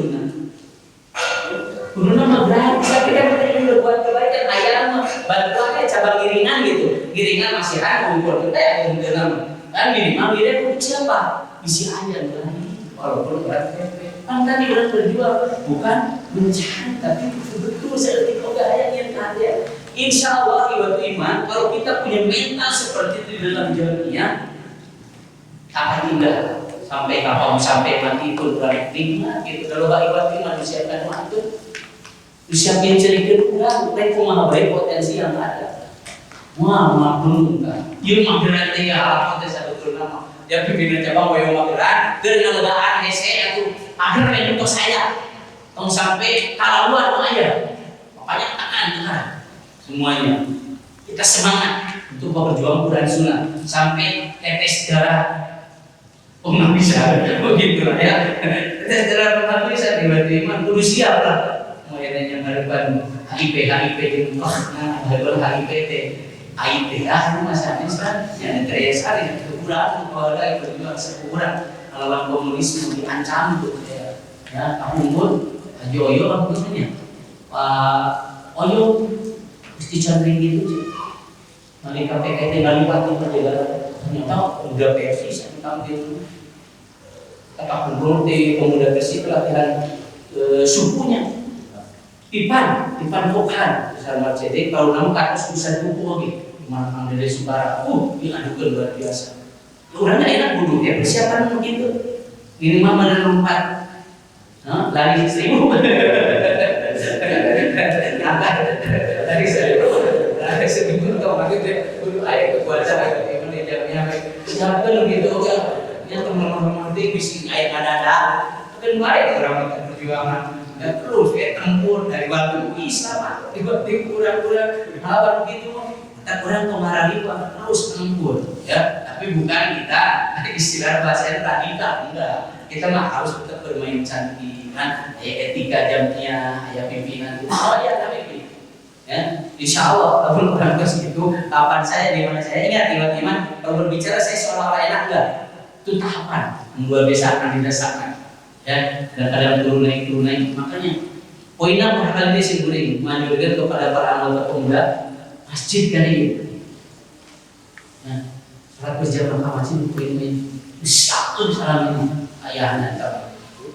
guna mah gratis. Kita pengen berbuat kebaikan ayam bantuannya cabang giringan gitu. Giringan masih ada ngumpul kita yang dalam kan minimal dia pun siapa bisa aja berani walaupun berat kan tadi berat berjuang bukan mencari tapi betul-betul seperti kegayaan yang ada. Insya Allah ibadah iman kalau kita punya mental seperti itu di dalam jalannya akan indah sampai kapan sampai mati pun berani nikmat gitu. Kalau ibadah iman disiapkan waktu disiapin cerita kurang mereka maha baik potensi yang ada. Wah, maklum kan. Ieu mah berarti ya potensi betul nama. Dia pimpinan cabang boyo mageran, keur ngalegaan hese atuh. Akhir untuk saya. Tong sampai kalaluan mah aya. Makanya tekan semuanya. Kita semangat untuk berjuang Quran Sunnah sampai tetes darah. Oh nggak bisa, begitu lah ya. Tetes darah pernah bisa tiba-tiba kudu siap lah. Mau yang harapan HIP jeung harapan HIPT. IT masanya kan yang daya sekali kekurangan kalau ada berjuang sekurang melawan komunisme diancam tuh ya kamu pun Joyo apa namanya Pak Oyo mesti cari gitu sih nanti KPK tinggal lipat itu juga ternyata udah versi saya tampil kakak kumpul di pemuda versi pelatihan sukunya Ipan Pokan besar Marcedi kalau namun kasus besar buku lagi Mang dari Subara, ini adukan luar biasa. Orangnya enak duduk ya, persiapan begitu. Minimal ada lompat, lari 1000. Dari saya ada sedikit otomatis dia untuk ayat kekuatan dari manajernya siapa gitu kan yang teman-teman nanti bisnis ayat ada kan baik orang perjuangan dan terus tempur dari waktu Islam tiba-tiba kurang-kurang hal begitu kita kurang kemarahan terus tempur ya tapi bukan kita istilah bahasa radikal enggak kita mah harus tetap bermain cantik kan etika jamnya pimpinan oh ya tapi ya, insya Allah kalau orang ke situ kapan saya di mana saya ingat teman-teman kalau berbicara saya seolah-olah enak enggak itu tahapan luar biasa akan dirasakan ya dan kadang turun naik makanya poinnya berkali ini sih menunjukkan kepada para anggota pemuda masjid kali ini nah salat berjamaah ke masjid poin ini satu salam ini ayahnya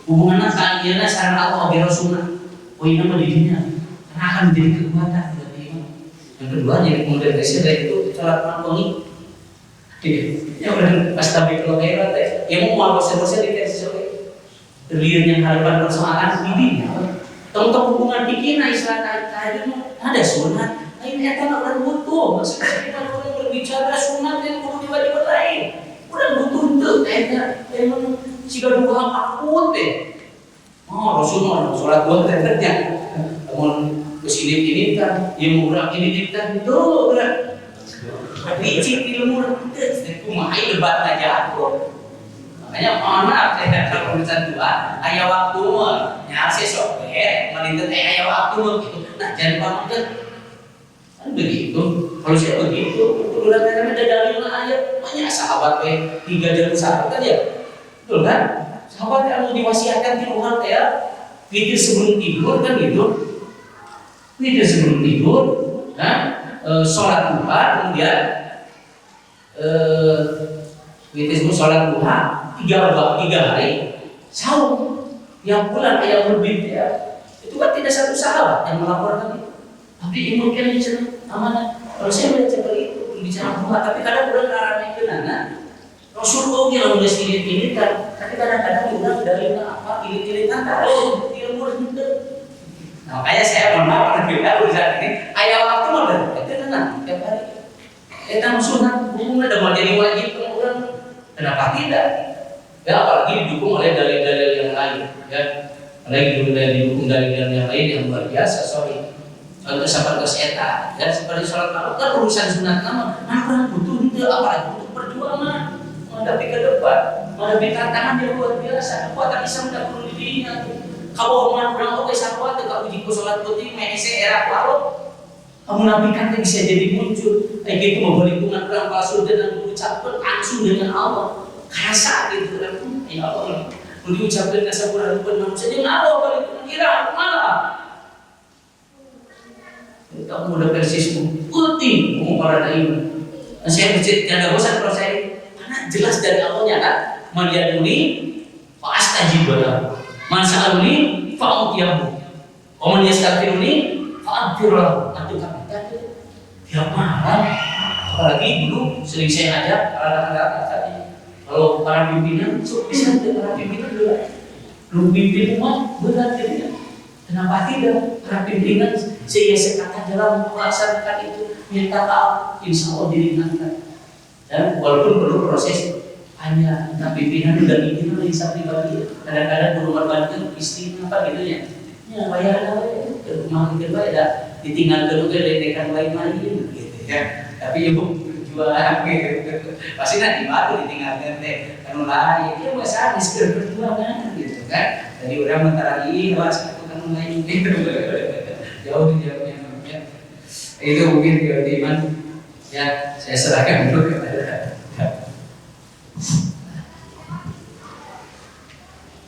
hubungannya kaliannya sarana Allah biro sunnah poinnya mendidinya karena akan menjadi kekuatan berarti yang kedua jadi kemudian dari itu sholat malam ya udah pas tabi kalau kayak teh ya mau bosan di tes sore terlihat yang harapan persoalan bidinya tentang hubungan bikin istilah tadi ada sunat ini eta orang butuh maksudnya kita orang berbicara sunat yang perlu tiba-tiba lain udah butuh untuk eta emang jika dua akut deh Rasulullah sholat dua ternyata kesini kan yang murah ini kan itu berat licin ilmu itu mahal debat aja aku makanya mohon maaf saya kalau urusan dua ayah waktu nyar sesok melintas ayah waktu gitu nah jangan pamer kan begitu kalau saya begitu udah ada dalil ayat banyak sahabat 3 jam sahabat kan ya betul kan sahabat yang diwasiatkan di Tuhan ya pikir sebelum tidur kan gitu tidak sebelum tidur, sholat duha, kemudian witir sholat duha 3 hari, sahur yang bulan yang lebih ya itu kan tidak satu sahabat yang melaporkan itu, tapi mungkin amanah. Kalau saya melihat seperti itu bicara duha, tapi kadang orang ramai kenana. Rasulullah yang udah ini kan, tapi kadang-kadang orang dari apa ini kan tahu ilmu itu. Makanya saya mohon maaf karena kita urusan ini ayah waktu modern itu tenang tiap hari kita sunat hubungan udah mau jadi wajib kemudian kenapa tidak ya apalagi didukung oleh dalil-dalil yang lain ya apalagi didukung dalil-dalil yang lain yang luar biasa contoh seperti eta dan seperti sholat malam kan urusan sunat nama orang butuh itu apalagi untuk perjuangan menghadapi ke depan menghadapi tantangan yang luar biasa kekuatan Islam tidak perlu dirinya kalau orang oke sahabat kalau uji sholat putih menese era lalu kemunafikan bisa jadi muncul kayak gitu mau lingkungan orang palsu dan mengucapkan langsung dengan Allah kerasa gitu kan ya Allah mau diucapkan kesempurnaan manusia dengan Allah balik kira malah kamu udah persis putih mau para iman saya bercita jangan bosan kalau saya karena jelas dari Allahnya kan melihatuni fa'astajib lahu masalahuni fa'utiyahu oman yastaghfiruni fa'aghfirlahu itu kan tiap malam apalagi dulu sering saya ajak anak-anak tadi kalau para pimpinan bisa para pimpinan belum pimpin umat berat jadinya kenapa tidak para pimpinan saya sekata dalam melaksanakan itu minta maaf insya Allah diringankan dan walaupun perlu proses hanya entah pimpinan dan pimpinan bisa pribadi kadang-kadang mengorbankan istri apa gitu ya bayaran apa ya ke rumah kita ya ditinggal ke rumah ledekan lain lagi gitu ya tapi ibu berjuang gitu pasti nanti baru ditinggalkan deh kan lain ya masa habis berjuang gitu kan jadi orang mentarahi harus kan lain gitu jauh jauhnya itu mungkin iman ya saya serahkan dulu kepada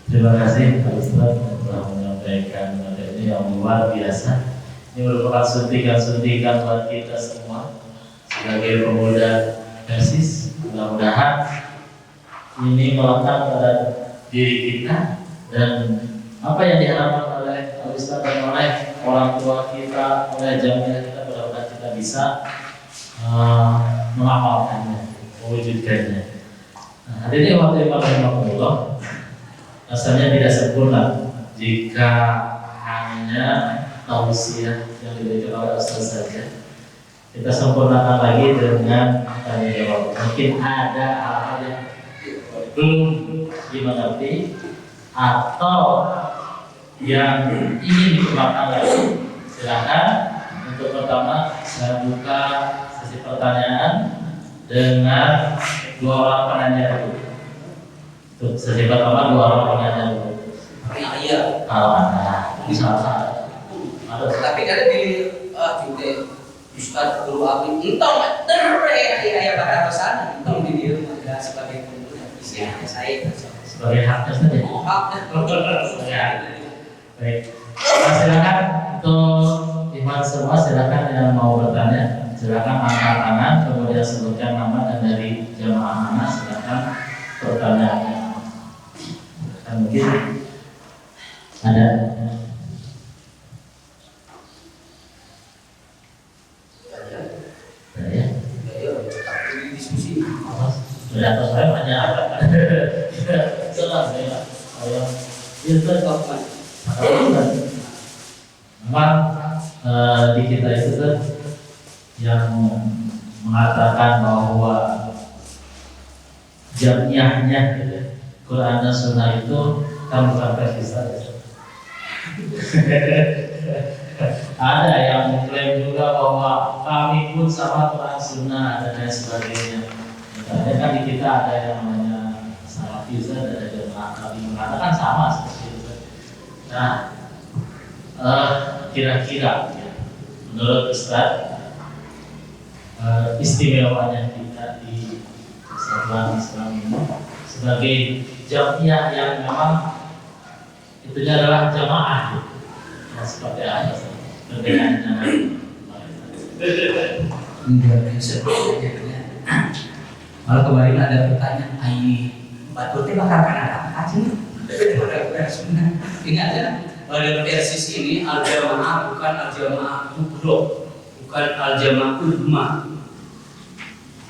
terima kasih Pak Ustadz telah menyampaikan materi yang luar biasa. Ini merupakan suntikan-suntikan buat kita semua sebagai pemuda Persis. Mudah-mudahan ini melekat pada diri kita dan apa yang diharapkan oleh Pak Ustadz dan oleh orang tua kita, oleh jamiah kita, mudah-mudahan kita bisa mengamalkannya, mewujudkannya. Nah, hadirin waktu rahimahullah, rasanya tidak sempurna jika hanya tausiah yang diberikan oleh Ustaz saja. Kita sempurnakan lagi dengan tanya jawab. Mungkin ada hal-hal yang belum dimengerti atau yang ingin dikembangkan lagi. Silakan. Untuk pertama saya buka sesi pertanyaan dengan 2 orang penanya dulu. Untuk sesi pertama 2 orang penanya dulu. Iya. Kalau ada, misalnya ada. Tapi ada di juga Ustaz guru aku entong ya pada pesan entong di dia ada sebagai pemuda isinya saya Sebagai haknya saja. Ya. Baik. Silakan untuk ikhwan semua, silakan yang mau bertanya, silakan angkat tangan, kemudian sebutkan nama dan dari jamaah mana, silakan pertanyaannya. Mungkin ada. Sudah tahu saya banyak apa? Senang saya. Itu memang di kita itu kan yang mengatakan bahwa jamiahnya gitu, Quran dan Sunnah itu kan bukan versi saja. Ada yang mengklaim juga bahwa kami pun sama Quran Sunnah dan lain sebagainya. Misalnya kan di kita ada yang namanya Salafi, ada jemaah kami mengatakan sama seperti itu. Nah, kira-kira menurut Ustaz istimewanya kita di Persatuan Islam ini sebagai jamiah yang memang itunya adalah jamaah gitu. Nah, seperti apa perbedaannya? Malah kemarin ada pertanyaan, Batur teh bakal ada apa sih? Ingat ya, dalam versi ini al-jamaah bukan al-jamaah kubro, bukan al-jamaah ulma.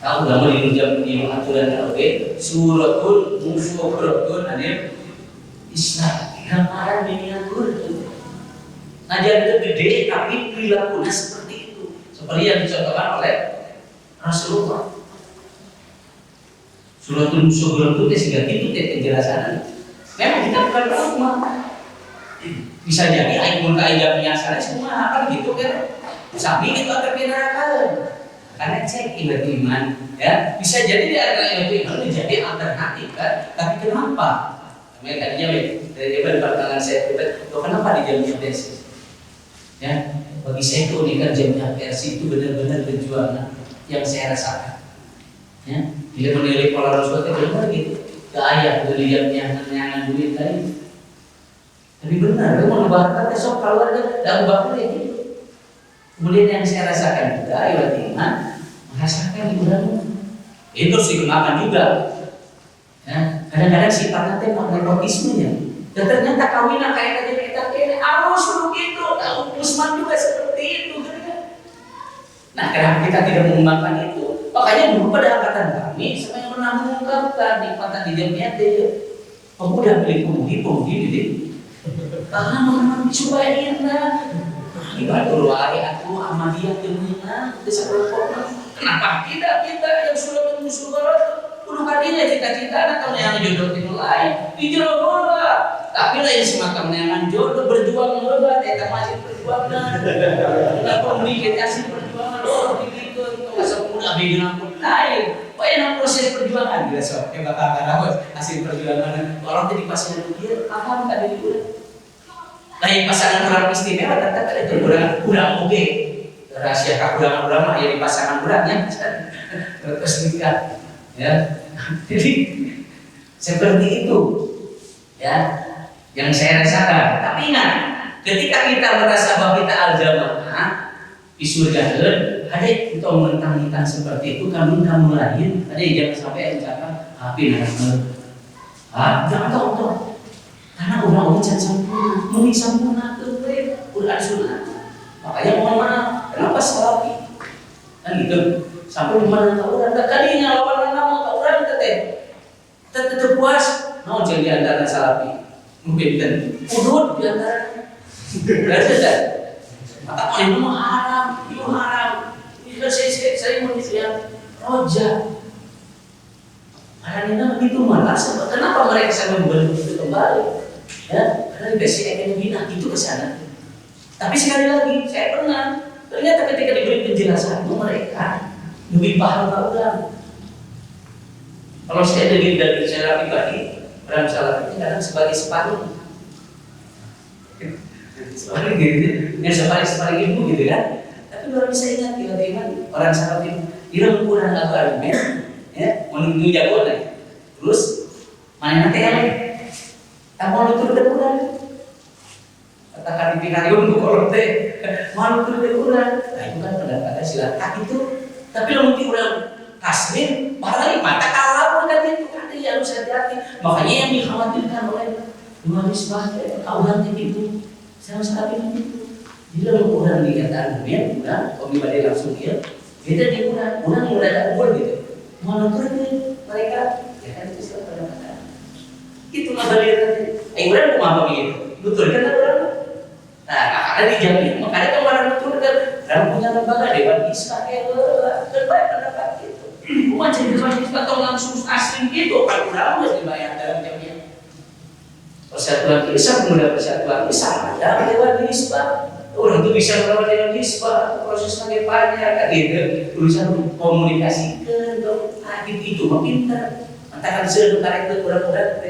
Tahu nggak mau di aturan LB suratul mufakkaratun ada Islam gambaran miniatur. Ngajar itu gede tapi perilakunya seperti itu, seperti yang dicontohkan oleh Rasulullah. Suratul Mufakkaratun itu sehingga itu penjelasan. Memang kita bukan ulama. Bisa jadi ayat kaidah biasa semua apa gitu kan. Sapi itu akan pindahan. Karena cek iman ya bisa jadi di antara iman jadi alternatif kan. Tapi kenapa? Mereka tadinya dari pertanyaan saya pribadi, kenapa di jamiah versi? Ya, bagi saya keunikan jamiah versi itu benar-benar perjuangan yang saya rasakan. Ya, tidak menilai pola Rasul itu benar gitu. Gaya beliau yang duit tadi. Tapi benar, dia mau ngebahas besok keluarga dan ubah ya gitu. Kemudian yang saya rasakan juga, ayo iman merasakan ibadah itu harus digunakan juga. Ya, kadang-kadang sifatnya tema nepotismenya. Dan ternyata kawinan kayak tadi kita ini harus begitu. Usman juga seperti itu, gitu kan? Nah, kenapa kita tidak mengembangkan itu? Makanya dulu pada angkatan kami, saya yang pernah mengungkapkan nikmatan di jamiah itu, pemuda pilih pemudi, karena mengenal disubahin lah. Ibadah luari aku Ahmadiyah kemana desa Purwokerto. Kenapa kita yang sudah menyusul kudu kadinya cita-cita atau yang jodoh itu lain dijual bola. Tapi lain semacam yang jodoh berjuang bola, eta masih perjuangan. Kenapa memikir hasil perjuangan orang begitu untuk masa pemuda bikin aku lain. Pokoknya proses perjuangan dia sok coba kakak hasil perjuangan orang jadi pasien dia paham tak dari udah. Lain pasangan orang istimewa tetap ada itu kurang oke. Rahasia kakurangan ulama ya di pasangan kurangnya terus nikah ya. Jadi seperti itu ya yang saya rasakan. Tapi ingat, ketika kita merasa bahwa kita al-jamaah di surga ada kita mentang-mentang seperti itu kamu lain ada jangan sampai ucapan api jangan tahu karena orang jangan sempurna tuh udah sunnah. Makanya mohon maaf, kenapa salafi? Kan gitu. Sampai di mana tahu orang tadinya lawan nama tahu orang tetap puas. Mau jadi antara salafi, mungkin dan udut di antara. Berarti Maka ini mah haram, itu haram. Ini kan saya mau lihat roja. Karena ini begitu malas. Kenapa mereka sampai membantu itu kembali? Ya, karena basic ekonomi itu ke sana. Tapi sekali lagi, saya pernah ternyata ketika diberi penjelasan itu mereka lebih paham ulang. Kalau saya dari secara pribadi, dalam salah ini kadang sebagai separuh, separuh gitu, yang separuh ibu gitu kan. Tapi baru bisa ingat tiba-tiba orang salah itu, dia kurang apa argumen, ya, menunggu jago lagi. Terus mana nanti kan? Tak mau lutur kurang. Katakan di pinarium untuk korte, malu kurang. Nah itu kan pendapatnya silakan itu. Tapi mungkin kurang tasbih, malah mata kalah kan itu kan yang harus hati-hati. Makanya yang dikhawatirkan oleh dua misbah kaulan itu, sama sekali itu. Jadi kalau kurang dikatakan dunia, kurang, kalau pribadi langsung dia, kita di kurang ada gol gitu. Malu mereka, ya kan itu siapa pendapatan. Itu nggak balik tadi. Kurang mau apa begitu? Betul kan orang? Nah, karena dijamin, makanya kemarin betul kan, karena punya lembaga Dewan Israel, terbaik pendapat itu. Bukan jadi Dewan Israel atau langsung asli gitu, kan kurang harus dibayar dalam jamnya. Persatuan Islam, kemudian Persatuan Islam ada Dewan Israel. Orang itu bisa melawan Dewan Israel, prosesnya banyak, kan gitu. Tulisan komunikasikan, itu pintar. Antara sebentar itu kurang-kurang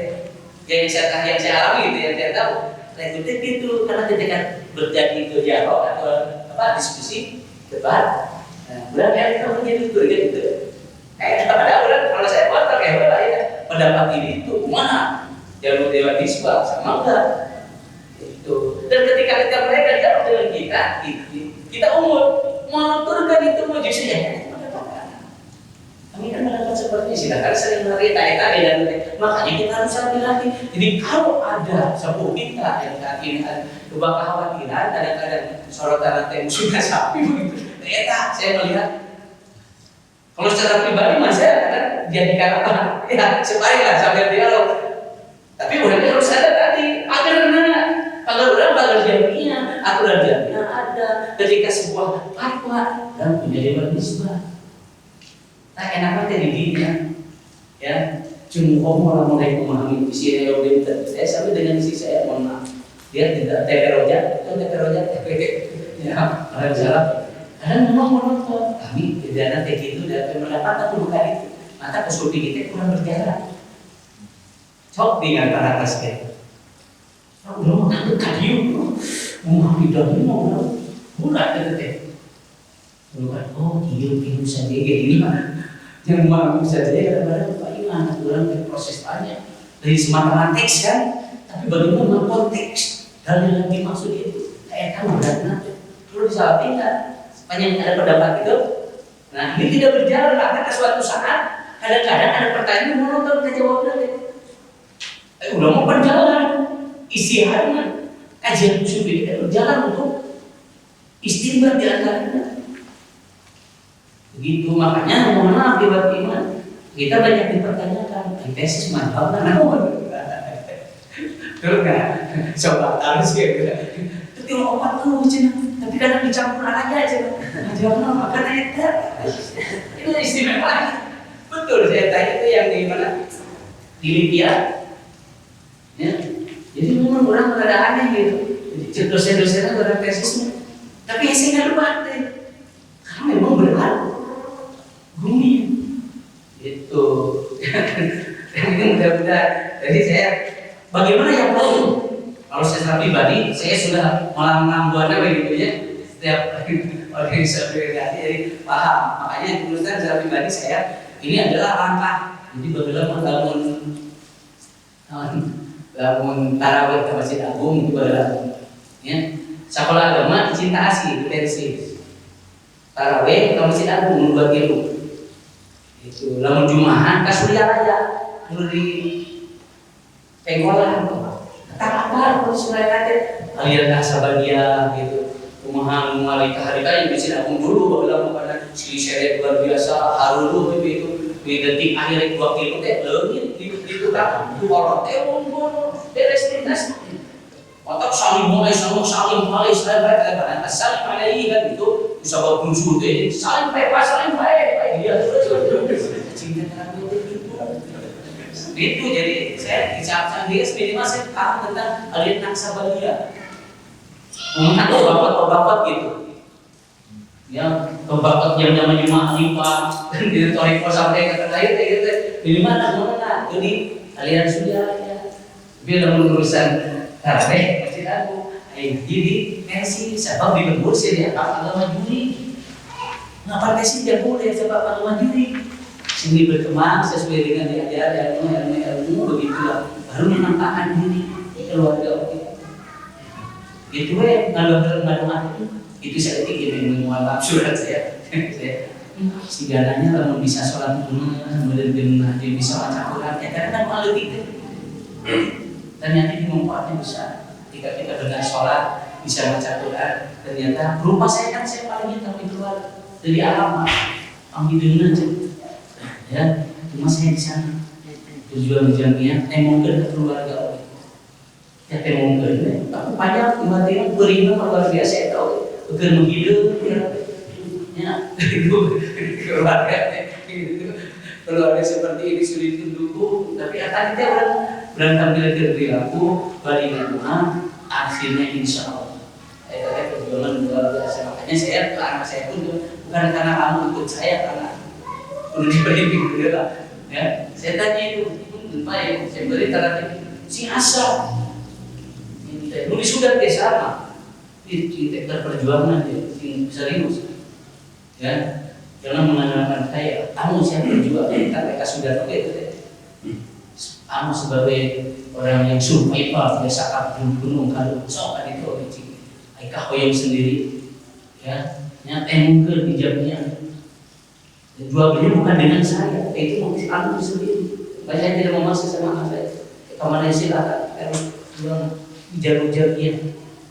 yang saya alami gitu, yang saya tahu. Nah itu gitu, karena ketika berjadi itu dialog atau diskusi, debat, nah bulan ya kita menjadi itu gitu. Padahal bulan kalau saya kotor ya pendapat ini itu mana jalur Dewan Isbah sama enggak itu. Dan ketika mereka dialog dengan kita umur mau turunkan itu mau justru ya kami kan mendapat seperti ini, silakan sering menarik tanya-tanya dan makanya kita harus hati-hati. Jadi kalau ada sepuh kita yang saat ini ada kekhawatiran, kadang-kadang sorotan nanti musuhnya sapi begitu. Ternyata saya melihat kalau secara pribadi mas saya kan jadikan apa? Ya sebaiklah sambil dialog. Tapi orangnya harus ada tadi agar pagar jaminya, aturan jaminya ada. Ketika sebuah fatwa dan punya Dewan Isbah. Nah enaknya didiknya, ya cuma malah mulai memahami isi yang berbeda. Saya sampai dengan isi saya mohon maaf, dia tidak tekeroja, ya kalau salah. Kadang memang menonton kami tidak ada itu dan mendapatkan bukan itu, maka kesulti kita kurang berjalan. Cok dengan para kasih. Kalau belum ada kadiu, memahami dan mau mulai terdetek. Bukan iya saja ini mana? Yang memahami saja kadang-kadang Pak Iman orang proses banyak dari semata teks kan, tapi bagaimana konteks dan yang dimaksud itu kayak kamu beratnya perlu disalahinkan sepanjang ada pendapat itu. Nah ini tidak berjalan karena suatu saat kadang-kadang ada pertanyaan yang menonton ke jawabnya. Udah mau berjalan isi harian kajian usul kita berjalan untuk istimbar di antaranya. Begitu makanya mohon maaf buat iman kita banyak dipertanyakan tesis mantap kan terus kan coba harus gitu itu obat tuh tapi kadang dicampur aja jawabnya makanya itu istimewa betul saya tanya itu yang di mana di Libya ya jadi memang orang ada aneh gitu jadi dosen-dosennya ada tesisnya tapi hasilnya luar deh karena memang benar bumi itu ini mudah-mudahan jadi saya bagaimana yang perlu kalau saya pribadi saya sudah malam buana begitu ya setiap organisasi jadi paham makanya tulisan secara pribadi saya ini adalah langkah jadi bagaimana bangun tarawih ke Masjid Agung itu adalah ya sekolah agama cinta asih intensi tarawih ke Masjid Agung 2 kilo itu lamun Jumahan kasuria raya dulu di Pengkolan tak apa terus mereka aliran sahabadia gitu kumaha mulai hari kaya di sini Agung dulu baru pada si seret luar biasa harulu itu di detik akhir 2 kilo teh leungit di tukang kolot teh beres lintas Otak saling mulai sama saling mulai saya baik saling mulai kan itu bisa bermusuh deh saling baik dia cinta itu jadi saya bicara dia minimal saya paham tentang aliran naksabandia mengatakan bapak gitu ya bapak yang namanya ma'rifah dan di toriko sampai kata lain gitu di mana jadi aliran sudah ya bila urusan karena masih aku jadi pensi sebab dibebur sih dia agama juri ngapa pensi dia boleh sebab agama juri sini berkembang sesuai dengan diajar ilmu begitulah baru menampakkan diri di keluarga kita itu ya ngaluan itu saya pikir ini menguap surat saya si gananya kalau bisa sholat kemudian dia bisa baca Quran ya karena kan malu gitu ternyata manfaatnya besar ketika kita dengan sholat bisa baca Quran ternyata rumah saya kan saya paling tahu itu dari alam ambil aja ya cuma saya di sana tujuan jamiah mungkin ke keluarga ya mungkin aku banyak tiba-tiba beriman luar biasa ya tahu agar menghidup ya keluarga seperti ini sulit mendukung tapi akan kita orang tampil ke perilaku balik Tuhan akhirnya insya Allah perjuangan luar biasa makanya saya ke anak saya pun bukan karena kamu ikut saya karena udah diberi ya saya tanya itu baik saya beri tanda si asal nulis sudah dia sama di perjuangan dia serius ya jangan mengandalkan saya kamu siapa juga kita mereka sudah tahu itu kamu sebagai orang yang survival biasa kabur gunung kalau sok kan itu mereka koyong sendiri ya nyata mungkin di jamnya jual beli bukan dengan saya itu mungkin kamu sendiri banyak tidak memasuk sama saya ke Malaysia harus jual di jalur-jalurnya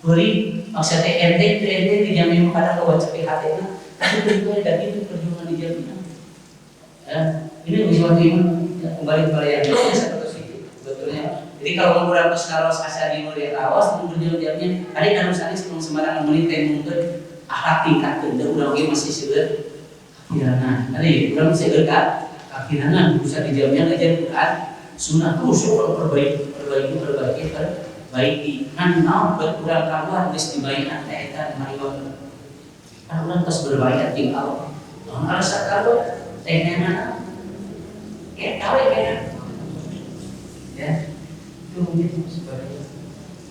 beri maksudnya ente di jamin kadang bawa cepet hati tapi perjuangan dan itu perjuangan di jaminan ya ini ujian iman ya, kembali kepada yang biasa terus itu betulnya jadi kalau mengurangi karos asal di mulia kaos berjuang jamnya ada kan misalnya sebelum sembarangan menit mungkin akhlak tingkat dan udah masih sudah akhirangan ada ya udah masih dekat akhirangan bisa dijamnya aja Quran sunnah terus perbaiki kan mau berkurang kawan mesti dibayar kita mariwan kan ulang terus berbayar di Allah orang rasa kalau tehnya ya tahu ya itu mungkin sebagai